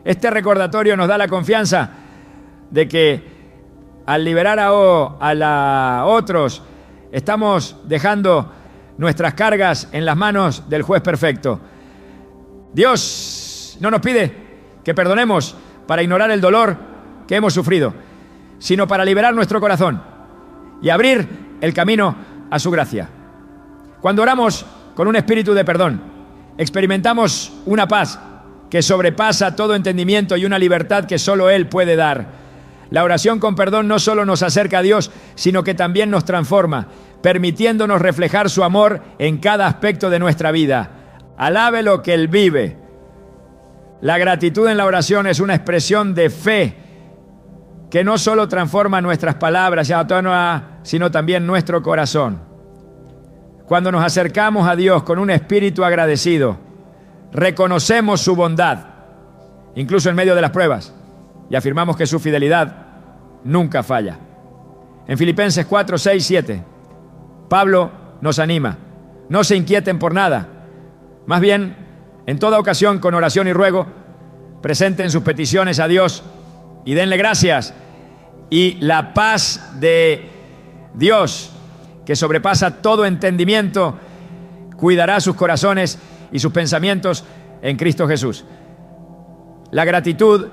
Este recordatorio nos da la confianza de que al liberar a otros, estamos dejando nuestras cargas en las manos del juez perfecto. Dios no nos pide que perdonemos para ignorar el dolor que hemos sufrido, sino para liberar nuestro corazón y abrir el camino a su gracia. Cuando oramos con un espíritu de perdón, experimentamos una paz que sobrepasa todo entendimiento y una libertad que solo Él puede dar. La oración con perdón no solo nos acerca a Dios, sino que también nos transforma, permitiéndonos reflejar su amor en cada aspecto de nuestra vida. Alabe lo que Él vive. La gratitud en la oración es una expresión de fe que no solo transforma nuestras palabras, sino también nuestro corazón. Cuando nos acercamos a Dios con un espíritu agradecido, reconocemos su bondad, incluso en medio de las pruebas, y afirmamos que su fidelidad nunca falla. En Filipenses 4, 6, 7, Pablo nos anima: no se inquieten por nada, más bien, en toda ocasión, con oración y ruego, presenten sus peticiones a Dios y denle gracias, y la paz de Dios, que sobrepasa todo entendimiento, cuidará sus corazones y sus pensamientos en Cristo Jesús. La gratitud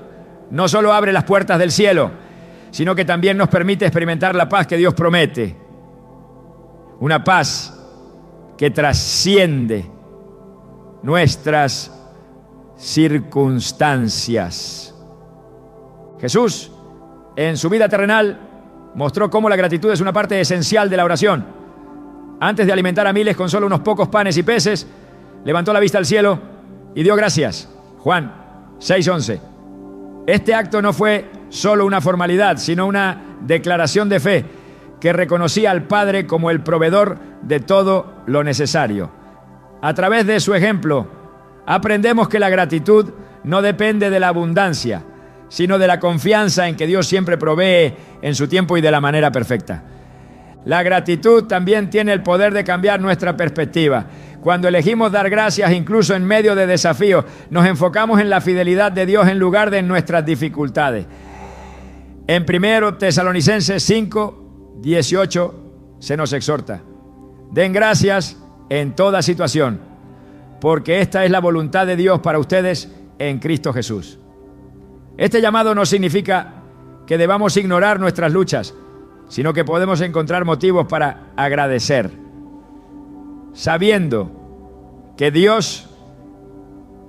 no solo abre las puertas del cielo, sino que también nos permite experimentar la paz que Dios promete. Una paz que trasciende nuestras circunstancias. Jesús, en su vida terrenal, mostró cómo la gratitud es una parte esencial de la oración. Antes de alimentar a miles con solo unos pocos panes y peces, levantó la vista al cielo y dio gracias. Juan 6:11. Este acto no fue solo una formalidad, sino una declaración de fe que reconocía al Padre como el proveedor de todo lo necesario. A través de su ejemplo, aprendemos que la gratitud no depende de la abundancia, sino de la confianza en que Dios siempre provee en su tiempo y de la manera perfecta. La gratitud también tiene el poder de cambiar nuestra perspectiva. Cuando elegimos dar gracias incluso en medio de desafíos, nos enfocamos en la fidelidad de Dios en lugar de en nuestras dificultades. En 1 Tesalonicenses 5, 18 se nos exhorta: den gracias en toda situación, porque esta es la voluntad de Dios para ustedes en Cristo Jesús. Este llamado no significa que debamos ignorar nuestras luchas, sino que podemos encontrar motivos para agradecer, sabiendo que Dios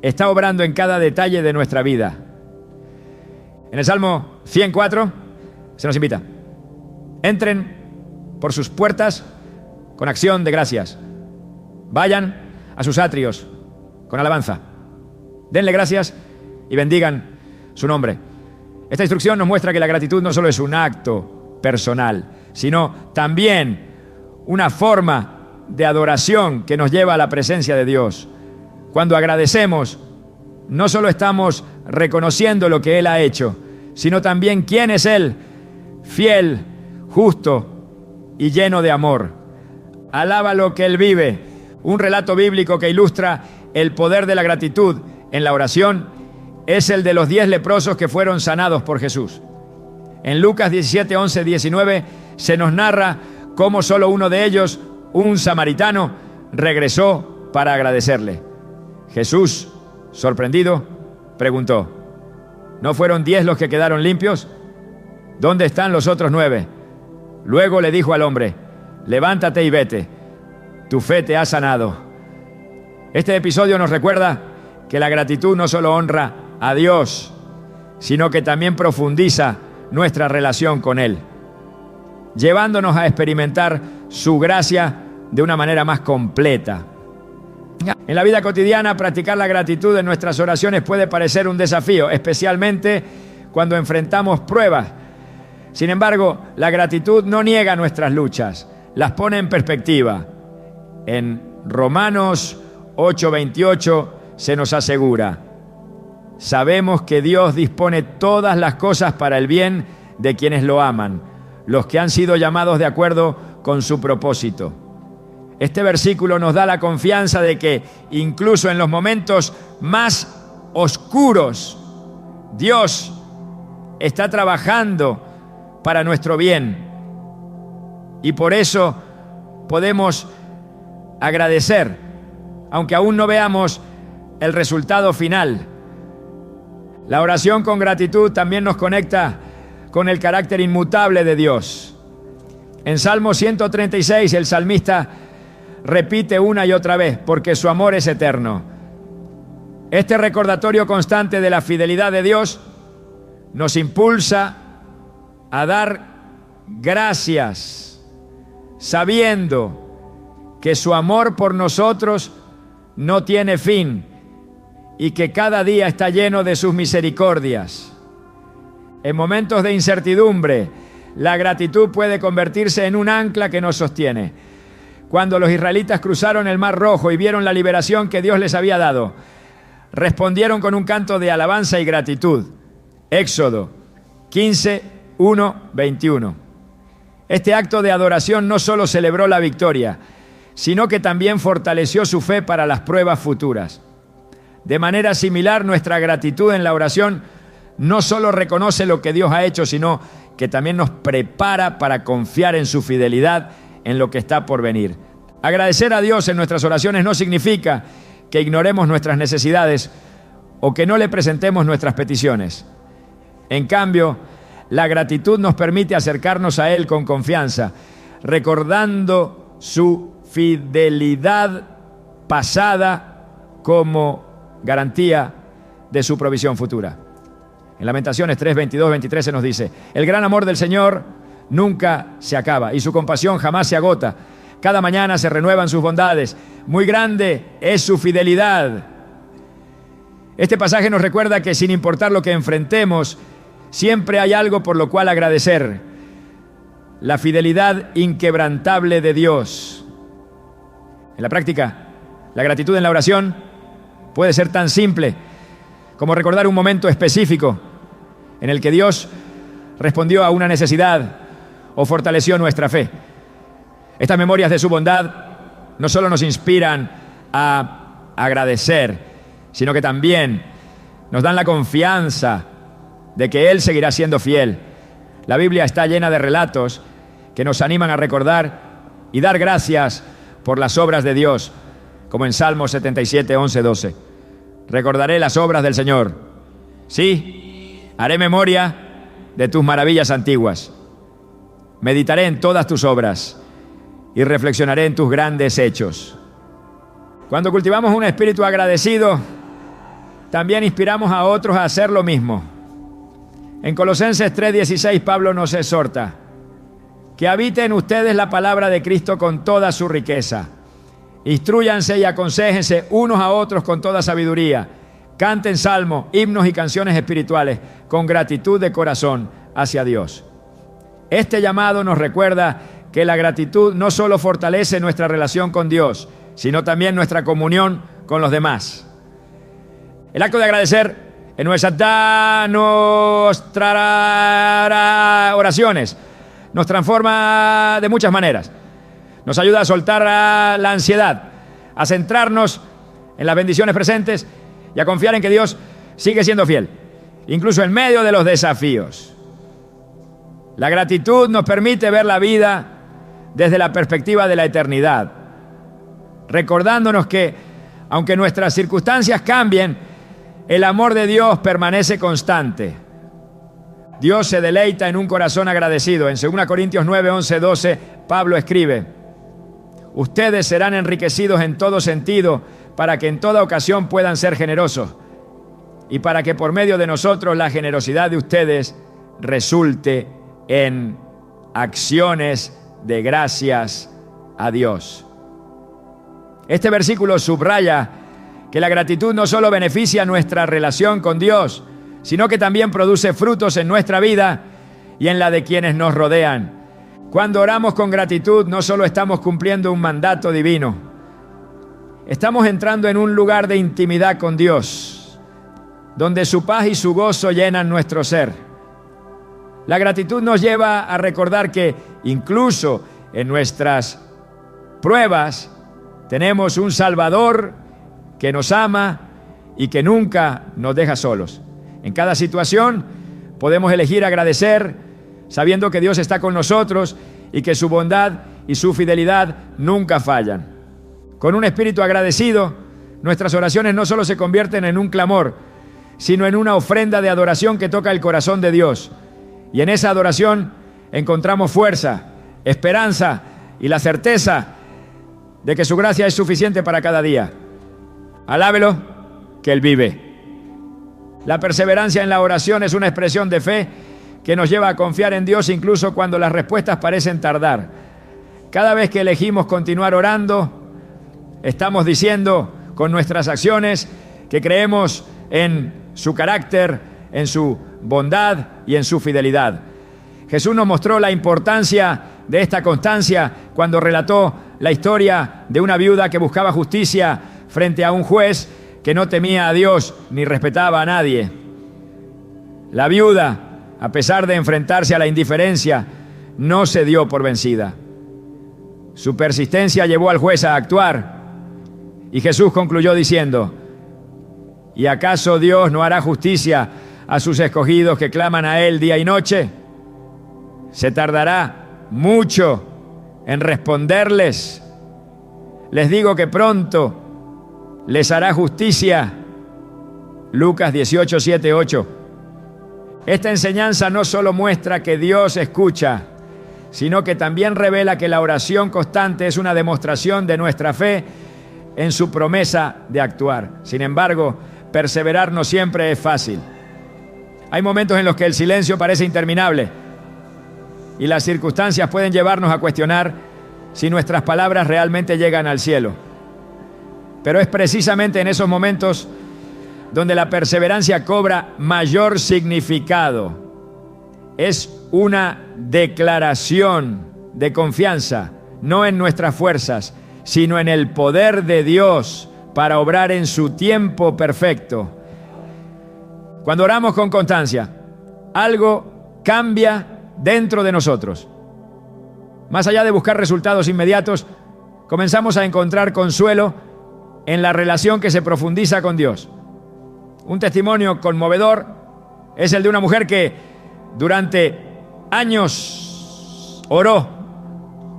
está obrando en cada detalle de nuestra vida. En el Salmo 104 se nos invita: entren por sus puertas con acción de gracias, vayan a sus atrios con alabanza, denle gracias y bendigan su nombre. Esta instrucción nos muestra que la gratitud no solo es un acto personal, sino también una forma de adoración que nos lleva a la presencia de Dios. Cuando agradecemos, no solo estamos reconociendo lo que Él ha hecho, sino también quién es Él, fiel, justo y lleno de amor. Alaba lo que Él vive. Un relato bíblico que ilustra el poder de la gratitud en la oración es el de los 10 leprosos que fueron sanados por Jesús. En Lucas 17, 11, 19 se nos narra cómo solo uno de ellos, un samaritano, regresó para agradecerle. Jesús, sorprendido, preguntó: ¿no fueron 10 los que quedaron limpios? ¿Dónde están los otros 9? Luego le dijo al hombre: levántate y vete, tu fe te ha sanado. Este episodio nos recuerda que la gratitud no solo honra a Dios, sino que también profundiza nuestra relación con Él, llevándonos a experimentar su gracia de una manera más completa. En la vida cotidiana, practicar la gratitud en nuestras oraciones puede parecer un desafío, especialmente cuando enfrentamos pruebas. Sin embargo, la gratitud no niega nuestras luchas, las pone en perspectiva. En Romanos 8:28 se nos asegura: sabemos que Dios dispone todas las cosas para el bien de quienes lo aman, los que han sido llamados de acuerdo con su propósito. Este versículo nos da la confianza de que incluso en los momentos más oscuros, Dios está trabajando para nuestro bien. Y por eso podemos agradecer, aunque aún no veamos el resultado final. La oración con gratitud también nos conecta con el carácter inmutable de Dios. En Salmo 136 el salmista repite una y otra vez, porque su amor es eterno. Este recordatorio constante de la fidelidad de Dios nos impulsa a dar gracias, sabiendo que su amor por nosotros no tiene fin y que cada día está lleno de sus misericordias. En momentos de incertidumbre, la gratitud puede convertirse en un ancla que nos sostiene. Cuando los israelitas cruzaron el Mar Rojo y vieron la liberación que Dios les había dado, respondieron con un canto de alabanza y gratitud. Éxodo 15, 1, 21. Este acto de adoración no solo celebró la victoria, sino que también fortaleció su fe para las pruebas futuras. De manera similar, nuestra gratitud en la oración no solo reconoce lo que Dios ha hecho, sino que también nos prepara para confiar en su fidelidad en lo que está por venir. Agradecer a Dios en nuestras oraciones no significa que ignoremos nuestras necesidades o que no le presentemos nuestras peticiones. En cambio, la gratitud nos permite acercarnos a Él con confianza, recordando su fidelidad pasada como garantía de su provisión futura. En Lamentaciones 3, 22, 23 se nos dice: el gran amor del Señor nunca se acaba y su compasión jamás se agota. Cada mañana se renuevan sus bondades. Muy grande es su fidelidad. Este pasaje nos recuerda que sin importar lo que enfrentemos, siempre hay algo por lo cual agradecer. La fidelidad inquebrantable de Dios. En la práctica, la gratitud en la oración puede ser tan simple como recordar un momento específico en el que Dios respondió a una necesidad o fortaleció nuestra fe. Estas memorias de su bondad no solo nos inspiran a agradecer, sino que también nos dan la confianza de que Él seguirá siendo fiel. La Biblia está llena de relatos que nos animan a recordar y dar gracias por las obras de Dios, como en Salmo 77, 11, 12. Recordaré las obras del Señor. Sí, haré memoria de tus maravillas antiguas. Meditaré en todas tus obras y reflexionaré en tus grandes hechos. Cuando cultivamos un espíritu agradecido, también inspiramos a otros a hacer lo mismo. En Colosenses 3:16 Pablo nos exhorta: que habite en ustedes la palabra de Cristo con toda su riqueza. Instrúyanse y aconséjense unos a otros con toda sabiduría. Canten salmos, himnos y canciones espirituales con gratitud de corazón hacia Dios. Este llamado nos recuerda que la gratitud no solo fortalece nuestra relación con Dios, sino también nuestra comunión con los demás. El acto de agradecer en nuestras oraciones nos transforma de muchas maneras. Nos ayuda a soltar la ansiedad, a centrarnos en las bendiciones presentes y a confiar en que Dios sigue siendo fiel, incluso en medio de los desafíos. La gratitud nos permite ver la vida desde la perspectiva de la eternidad, recordándonos que, aunque nuestras circunstancias cambien, el amor de Dios permanece constante. Dios se deleita en un corazón agradecido. En 2 Corintios 9, 11, 12, Pablo escribe: ustedes serán enriquecidos en todo sentido para que en toda ocasión puedan ser generosos y para que por medio de nosotros la generosidad de ustedes resulte en acciones de gracias a Dios. Este versículo subraya que la gratitud no solo beneficia nuestra relación con Dios, sino que también produce frutos en nuestra vida y en la de quienes nos rodean. Cuando oramos con gratitud, no solo estamos cumpliendo un mandato divino, estamos entrando en un lugar de intimidad con Dios, donde su paz y su gozo llenan nuestro ser. La gratitud nos lleva a recordar que incluso en nuestras pruebas tenemos un Salvador que nos ama y que nunca nos deja solos. En cada situación podemos elegir agradecer, sabiendo que Dios está con nosotros y que su bondad y su fidelidad nunca fallan. Con un espíritu agradecido, nuestras oraciones no solo se convierten en un clamor, sino en una ofrenda de adoración que toca el corazón de Dios. Y en esa adoración encontramos fuerza, esperanza y la certeza de que su gracia es suficiente para cada día. Alábelo, que Él vive. La perseverancia en la oración es una expresión de fe que nos lleva a confiar en Dios incluso cuando las respuestas parecen tardar. Cada vez que elegimos continuar orando, estamos diciendo con nuestras acciones que creemos en su carácter, en su bondad y en su fidelidad. Jesús nos mostró la importancia de esta constancia cuando relató la historia de una viuda que buscaba justicia frente a un juez que no temía a Dios ni respetaba a nadie. La viuda, a pesar de enfrentarse a la indiferencia, no se dio por vencida. Su persistencia llevó al juez a actuar y Jesús concluyó diciendo: ¿y acaso Dios no hará justicia a sus escogidos que claman a Él día y noche? ¿Se tardará mucho en responderles? Les digo que pronto les hará justicia. Lucas 18, 7, 8. Esta enseñanza no solo muestra que Dios escucha, sino que también revela que la oración constante es una demostración de nuestra fe en su promesa de actuar. Sin embargo, perseverar no siempre es fácil. Hay momentos en los que el silencio parece interminable y las circunstancias pueden llevarnos a cuestionar si nuestras palabras realmente llegan al cielo. Pero es precisamente en esos momentos donde la perseverancia cobra mayor significado. Es una declaración de confianza, no en nuestras fuerzas, sino en el poder de Dios para obrar en su tiempo perfecto. Cuando oramos con constancia, algo cambia dentro de nosotros. Más allá de buscar resultados inmediatos, comenzamos a encontrar consuelo en la relación que se profundiza con Dios. Un testimonio conmovedor es el de una mujer que durante años oró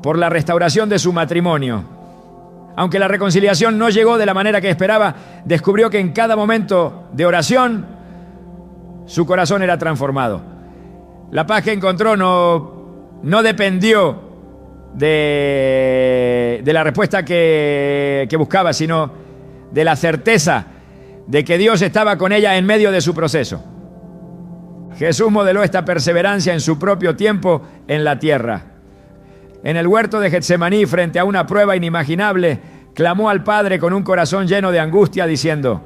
por la restauración de su matrimonio. Aunque la reconciliación no llegó de la manera que esperaba, descubrió que en cada momento de oración su corazón era transformado. La paz que encontró no dependió de la respuesta que buscaba, sino de la certeza de que Dios estaba con ella en medio de su proceso. Jesús modeló esta perseverancia en su propio tiempo en la tierra. En el huerto de Getsemaní, frente a una prueba inimaginable, clamó al Padre con un corazón lleno de angustia, diciendo: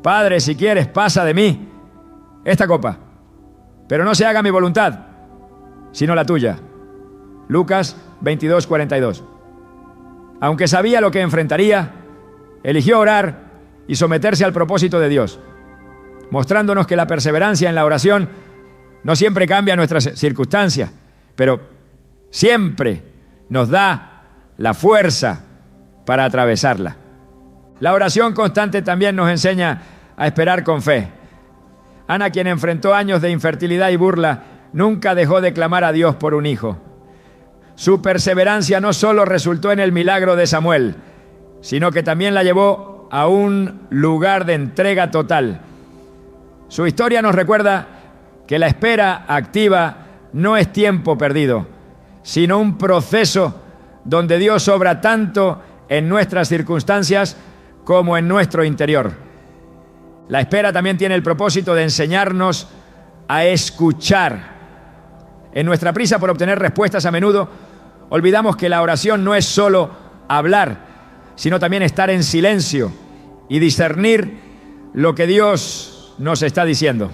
Padre, si quieres, pasa de mí esta copa, pero no se haga mi voluntad, sino la tuya. Lucas 22, 42. Aunque sabía lo que enfrentaría, eligió orar y someterse al propósito de Dios, mostrándonos que la perseverancia en la oración no siempre cambia nuestras circunstancias, pero siempre nos da la fuerza para atravesarla. La oración constante también nos enseña a esperar con fe. Ana, quien enfrentó años de infertilidad y burla, nunca dejó de clamar a Dios por un hijo. Su perseverancia no solo resultó en el milagro de Samuel, sino que también la llevó a un lugar de entrega total. Su historia nos recuerda que la espera activa no es tiempo perdido, sino un proceso donde Dios obra tanto en nuestras circunstancias como en nuestro interior. La espera también tiene el propósito de enseñarnos a escuchar. En nuestra prisa por obtener respuestas, a menudo olvidamos que la oración no es solo hablar, sino también estar en silencio y discernir lo que Dios nos está diciendo.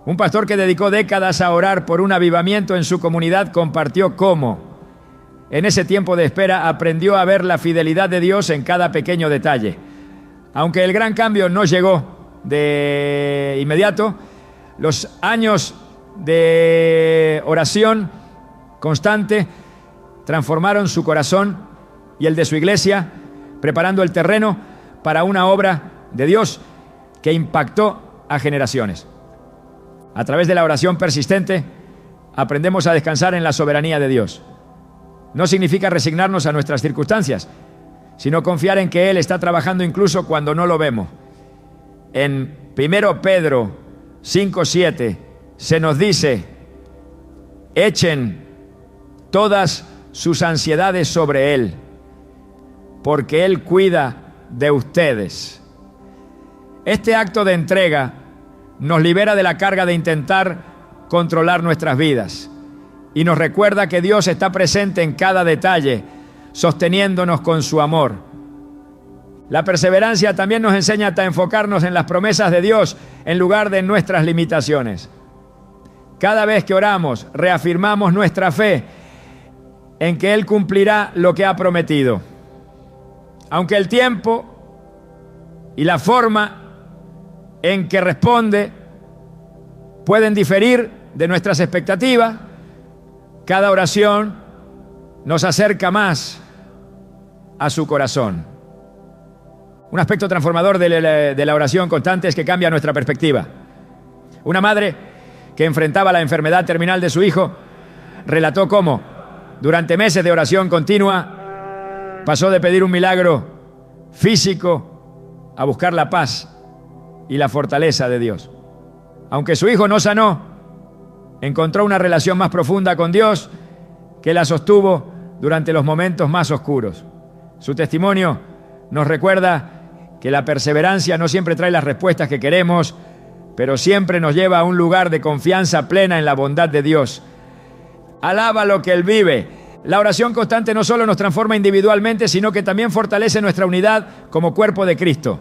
Un pastor que dedicó décadas a orar por un avivamiento en su comunidad compartió cómo, en ese tiempo de espera, aprendió a ver la fidelidad de Dios en cada pequeño detalle. Aunque el gran cambio no llegó de inmediato, los años de oración constante transformaron su corazón y el de su iglesia, preparando el terreno para una obra de Dios que impactó a generaciones. A través de la oración persistente, aprendemos a descansar en la soberanía de Dios. No significa resignarnos a nuestras circunstancias, sino confiar en que Él está trabajando incluso cuando no lo vemos. En 1 Pedro 5:7 se nos dice: echen todas sus ansiedades sobre Él, porque Él cuida de ustedes. Este acto de entrega nos libera de la carga de intentar controlar nuestras vidas y nos recuerda que Dios está presente en cada detalle, sosteniéndonos con su amor. La perseverancia también nos enseña a enfocarnos en las promesas de Dios en lugar de en nuestras limitaciones. Cada vez que oramos, reafirmamos nuestra fe en que Él cumplirá lo que ha prometido. Aunque el tiempo y la forma en que responde pueden diferir de nuestras expectativas, cada oración nos acerca más a su corazón. Un aspecto transformador de la oración constante es que cambia nuestra perspectiva. Una madre que enfrentaba la enfermedad terminal de su hijo relató cómo, durante meses de oración continua, pasó de pedir un milagro físico a buscar la paz y la fortaleza de Dios. Aunque su hijo no sanó, encontró una relación más profunda con Dios que la sostuvo durante los momentos más oscuros. Su testimonio nos recuerda que la perseverancia no siempre trae las respuestas que queremos, pero siempre nos lleva a un lugar de confianza plena en la bondad de Dios. Alaba lo que Él vive. La oración constante no solo nos transforma individualmente, sino que también fortalece nuestra unidad como cuerpo de Cristo.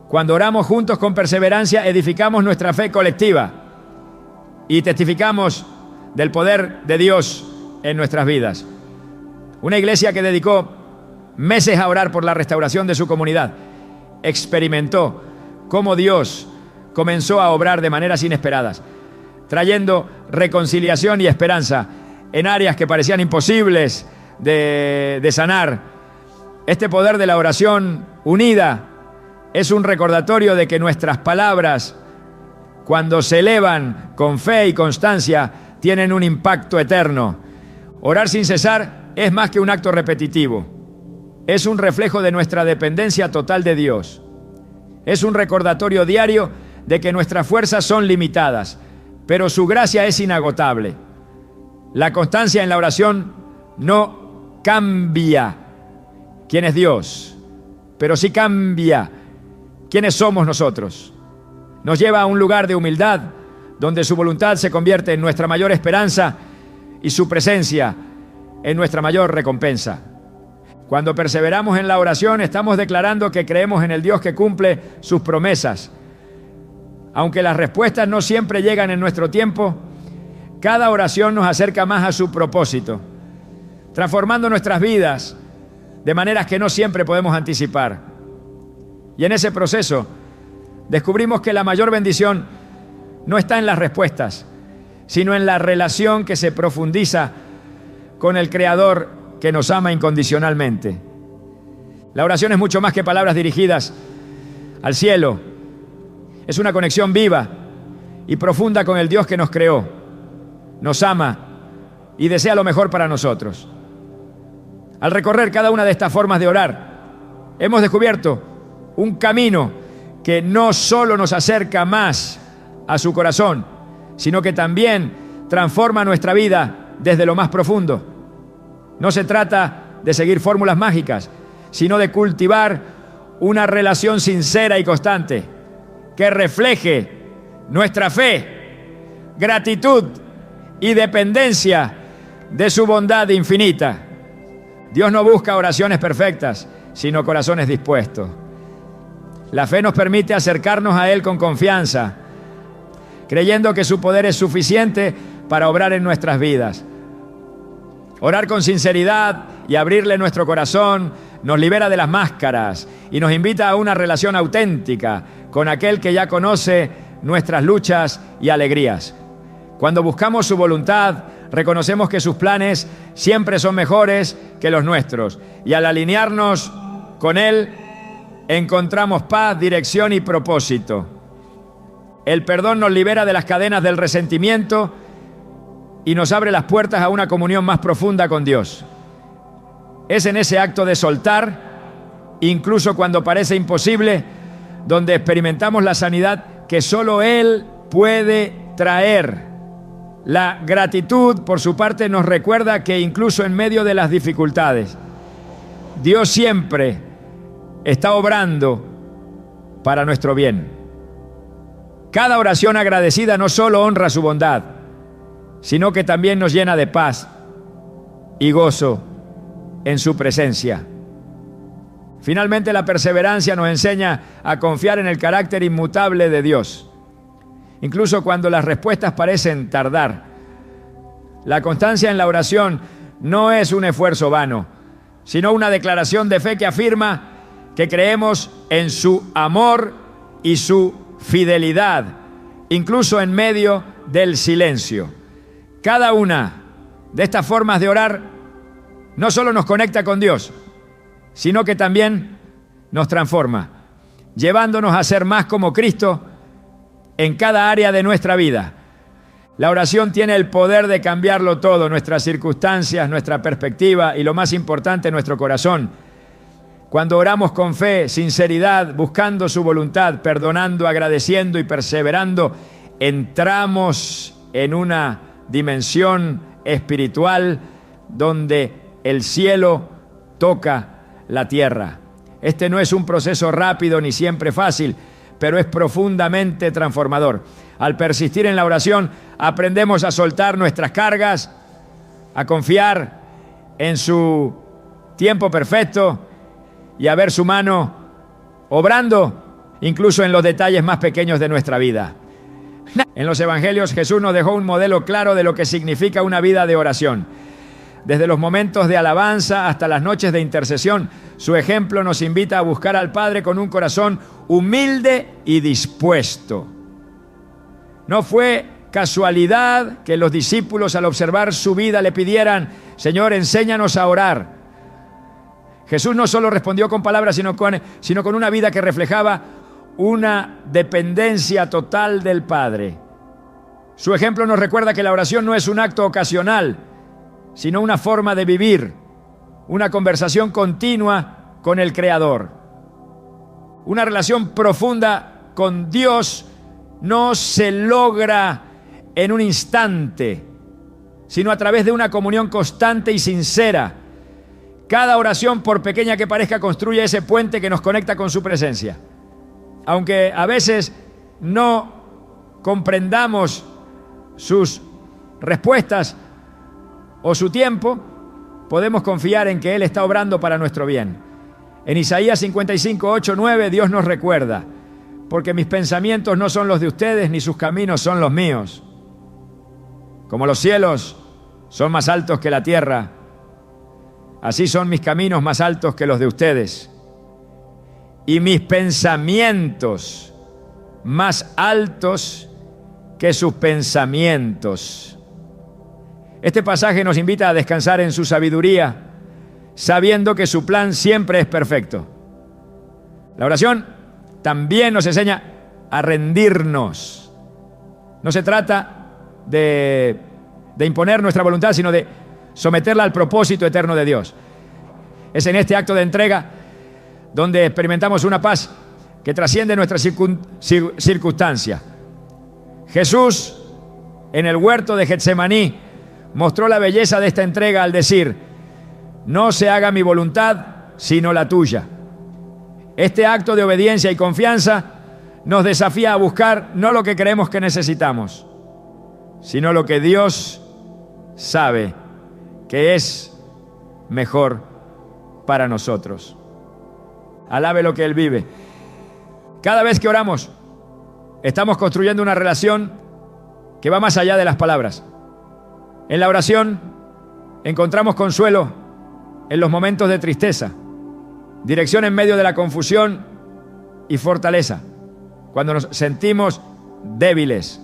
Cuando oramos juntos con perseverancia, edificamos nuestra fe colectiva y testificamos del poder de Dios en nuestras vidas. Una iglesia que dedicó meses a orar por la restauración de su comunidad experimentó cómo Dios comenzó a obrar de maneras inesperadas, trayendo reconciliación y esperanza en áreas que parecían imposibles de sanar. Este poder de la oración unida es un recordatorio de que nuestras palabras, cuando se elevan con fe y constancia, tienen un impacto eterno. Orar sin cesar es más que un acto repetitivo. Es un reflejo de nuestra dependencia total de Dios. Es un recordatorio diario de que nuestras fuerzas son limitadas, pero su gracia es inagotable. La constancia en la oración no cambia quién es Dios, pero sí cambia quiénes somos nosotros. Nos lleva a un lugar de humildad, donde su voluntad se convierte en nuestra mayor esperanza y su presencia en nuestra mayor recompensa. Cuando perseveramos en la oración, estamos declarando que creemos en el Dios que cumple sus promesas. Aunque las respuestas no siempre llegan en nuestro tiempo, cada oración nos acerca más a su propósito, transformando nuestras vidas de maneras que no siempre podemos anticipar. Y en ese proceso descubrimos que la mayor bendición no está en las respuestas, sino en la relación que se profundiza con el Creador que nos ama incondicionalmente. La oración es mucho más que palabras dirigidas al cielo. Es una conexión viva y profunda con el Dios que nos creó, nos ama y desea lo mejor para nosotros. Al recorrer cada una de estas formas de orar, hemos descubierto un camino que no solo nos acerca más a su corazón, sino que también transforma nuestra vida desde lo más profundo. No se trata de seguir fórmulas mágicas, sino de cultivar una relación sincera y constante que refleje nuestra fe, gratitud y dependencia de su bondad infinita. Dios no busca oraciones perfectas, sino corazones dispuestos. La fe nos permite acercarnos a Él con confianza, creyendo que su poder es suficiente para obrar en nuestras vidas. Orar con sinceridad y abrirle nuestro corazón nos libera de las máscaras y nos invita a una relación auténtica con aquel que ya conoce nuestras luchas y alegrías. Cuando buscamos su voluntad, reconocemos que sus planes siempre son mejores que los nuestros, y al alinearnos con Él, encontramos paz, dirección y propósito. El perdón nos libera de las cadenas del resentimiento y nos abre las puertas a una comunión más profunda con Dios. Es en ese acto de soltar, incluso cuando parece imposible, donde experimentamos la sanidad que solo Él puede traer. La gratitud, por su parte, nos recuerda que incluso en medio de las dificultades, Dios siempre está obrando para nuestro bien. Cada oración agradecida no solo honra su bondad, sino que también nos llena de paz y gozo en su presencia. Finalmente, la perseverancia nos enseña a confiar en el carácter inmutable de Dios, incluso cuando las respuestas parecen tardar. La constancia en la oración no es un esfuerzo vano, sino una declaración de fe que afirma que creemos en su amor y su fidelidad, incluso en medio del silencio. Cada una de estas formas de orar no solo nos conecta con Dios, sino que también nos transforma, llevándonos a ser más como Cristo en cada área de nuestra vida. La oración tiene el poder de cambiarlo todo, nuestras circunstancias, nuestra perspectiva y, lo más importante, nuestro corazón. Cuando oramos con fe, sinceridad, buscando su voluntad, perdonando, agradeciendo y perseverando, entramos en una dimensión espiritual donde el cielo toca la tierra. Este no es un proceso rápido ni siempre fácil, pero es profundamente transformador. Al persistir en la oración, aprendemos a soltar nuestras cargas, a confiar en su tiempo perfecto y a ver su mano obrando incluso en los detalles más pequeños de nuestra vida. En los evangelios, Jesús nos dejó un modelo claro de lo que significa una vida de oración. Desde los momentos de alabanza hasta las noches de intercesión, su ejemplo nos invita a buscar al Padre con un corazón humilde y dispuesto. No fue casualidad que los discípulos, al observar su vida, le pidieran: Señor, enséñanos a orar. Jesús no solo respondió con palabras, sino con una vida que reflejaba una dependencia total del Padre. Su ejemplo nos recuerda que la oración no es un acto ocasional, sino una forma de vivir, una conversación continua con el Creador. Una relación profunda con Dios no se logra en un instante, sino a través de una comunión constante y sincera. Cada oración, por pequeña que parezca, construye ese puente que nos conecta con su presencia. Aunque a veces no comprendamos sus respuestas o su tiempo, podemos confiar en que Él está obrando para nuestro bien. En Isaías 55, 8, 9, Dios nos recuerda: porque mis pensamientos no son los de ustedes, ni sus caminos son los míos. Como los cielos son más altos que la tierra, así son mis caminos más altos que los de ustedes, y mis pensamientos más altos que sus pensamientos. Este pasaje nos invita a descansar en su sabiduría, sabiendo que su plan siempre es perfecto. La oración también nos enseña a rendirnos. No se trata de imponer nuestra voluntad, sino de someterla al propósito eterno de Dios. Es en este acto de entrega donde experimentamos una paz que trasciende nuestra circunstancia. Jesús, en el huerto de Getsemaní, mostró la belleza de esta entrega al decir: no se haga mi voluntad, sino la tuya. Este acto de obediencia y confianza nos desafía a buscar no lo que creemos que necesitamos, sino lo que Dios sabe que es mejor para nosotros. Alabe lo que Él vive. Cada vez que oramos, estamos construyendo una relación que va más allá de las palabras. En la oración encontramos consuelo en los momentos de tristeza, dirección en medio de la confusión y fortaleza cuando nos sentimos débiles.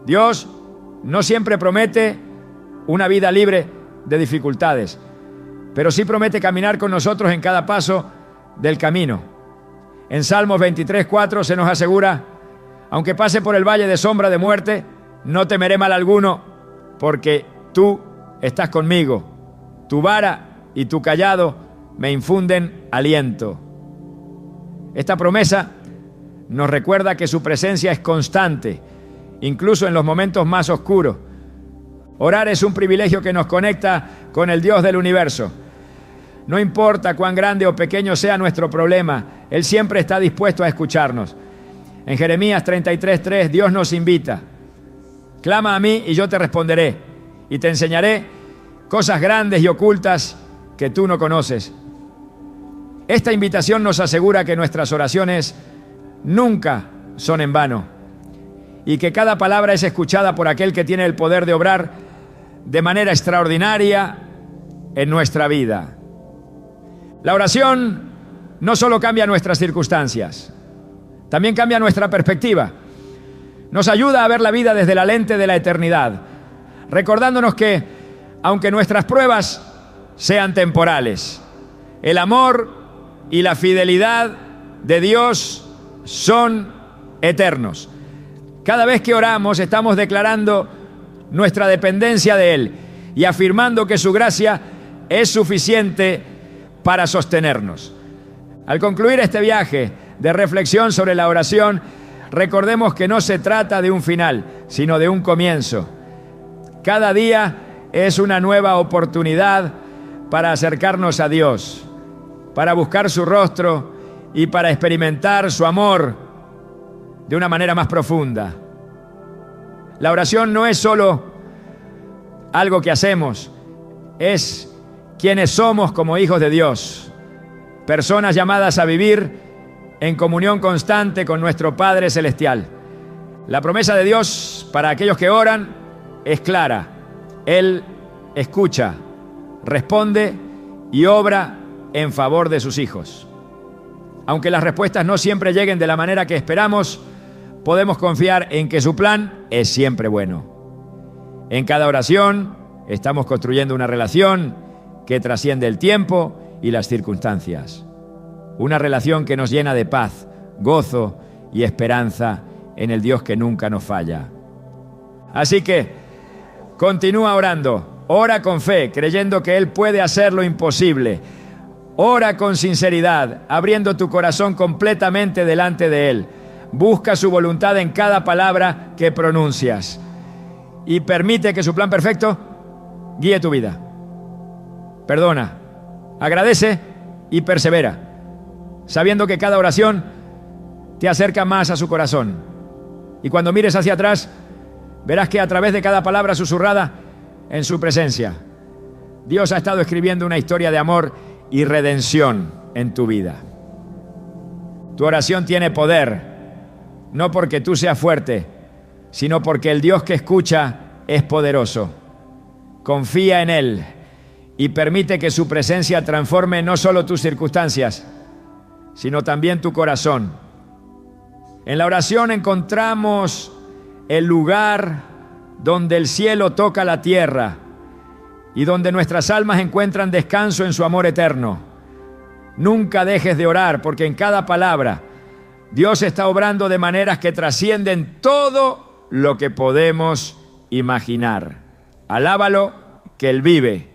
Dios no siempre promete una vida libre de dificultades, pero sí promete caminar con nosotros en cada paso del camino. En Salmos 23:4 se nos asegura: aunque pase por el valle de sombra de muerte, no temeré mal alguno, porque tú estás conmigo. Tu vara y tu cayado me infunden aliento. Esta promesa nos recuerda que su presencia es constante, incluso en los momentos más oscuros. Orar es un privilegio que nos conecta con el Dios del universo. No importa cuán grande o pequeño sea nuestro problema, Él siempre está dispuesto a escucharnos. En Jeremías 33:3, Dios nos invita: clama a mí y yo te responderé, y te enseñaré cosas grandes y ocultas que tú no conoces. Esta invitación nos asegura que nuestras oraciones nunca son en vano, y que cada palabra es escuchada por aquel que tiene el poder de obrar de manera extraordinaria en nuestra vida. La oración no solo cambia nuestras circunstancias, también cambia nuestra perspectiva. Nos ayuda a ver la vida desde la lente de la eternidad, recordándonos que, aunque nuestras pruebas sean temporales, el amor y la fidelidad de Dios son eternos. Cada vez que oramos estamos declarando nuestra dependencia de Él y afirmando que su gracia es suficiente para sostenernos. Al concluir este viaje de reflexión sobre la oración, recordemos que no se trata de un final, sino de un comienzo. Cada día es una nueva oportunidad para acercarnos a Dios, para buscar su rostro y para experimentar su amor de una manera más profunda. La oración no es solo algo que hacemos, es quienes somos como hijos de Dios, personas llamadas a vivir en comunión constante con nuestro Padre Celestial. La promesa de Dios para aquellos que oran es clara: Él escucha, responde y obra en favor de sus hijos. Aunque las respuestas no siempre lleguen de la manera que esperamos, podemos confiar en que su plan es siempre bueno. En cada oración estamos construyendo una relación que trasciende el tiempo y las circunstancias. Una relación que nos llena de paz, gozo y esperanza en el Dios que nunca nos falla. Así que continúa orando, ora con fe, creyendo que Él puede hacer lo imposible. Ora con sinceridad, abriendo tu corazón completamente delante de Él. Busca su voluntad en cada palabra que pronuncias y permite que su plan perfecto guíe tu vida. Perdona, agradece y persevera, sabiendo que cada oración te acerca más a su corazón. Y cuando mires hacia atrás, verás que a través de cada palabra susurrada en su presencia, Dios ha estado escribiendo una historia de amor y redención en tu vida. Tu oración tiene poder, no porque tú seas fuerte, sino porque el Dios que escucha es poderoso. Confía en Él y permite que su presencia transforme no solo tus circunstancias, sino también tu corazón. En la oración encontramos el lugar donde el cielo toca la tierra y donde nuestras almas encuentran descanso en su amor eterno. Nunca dejes de orar, porque en cada palabra Dios está obrando de maneras que trascienden todo lo que podemos imaginar. Alábalo, que Él vive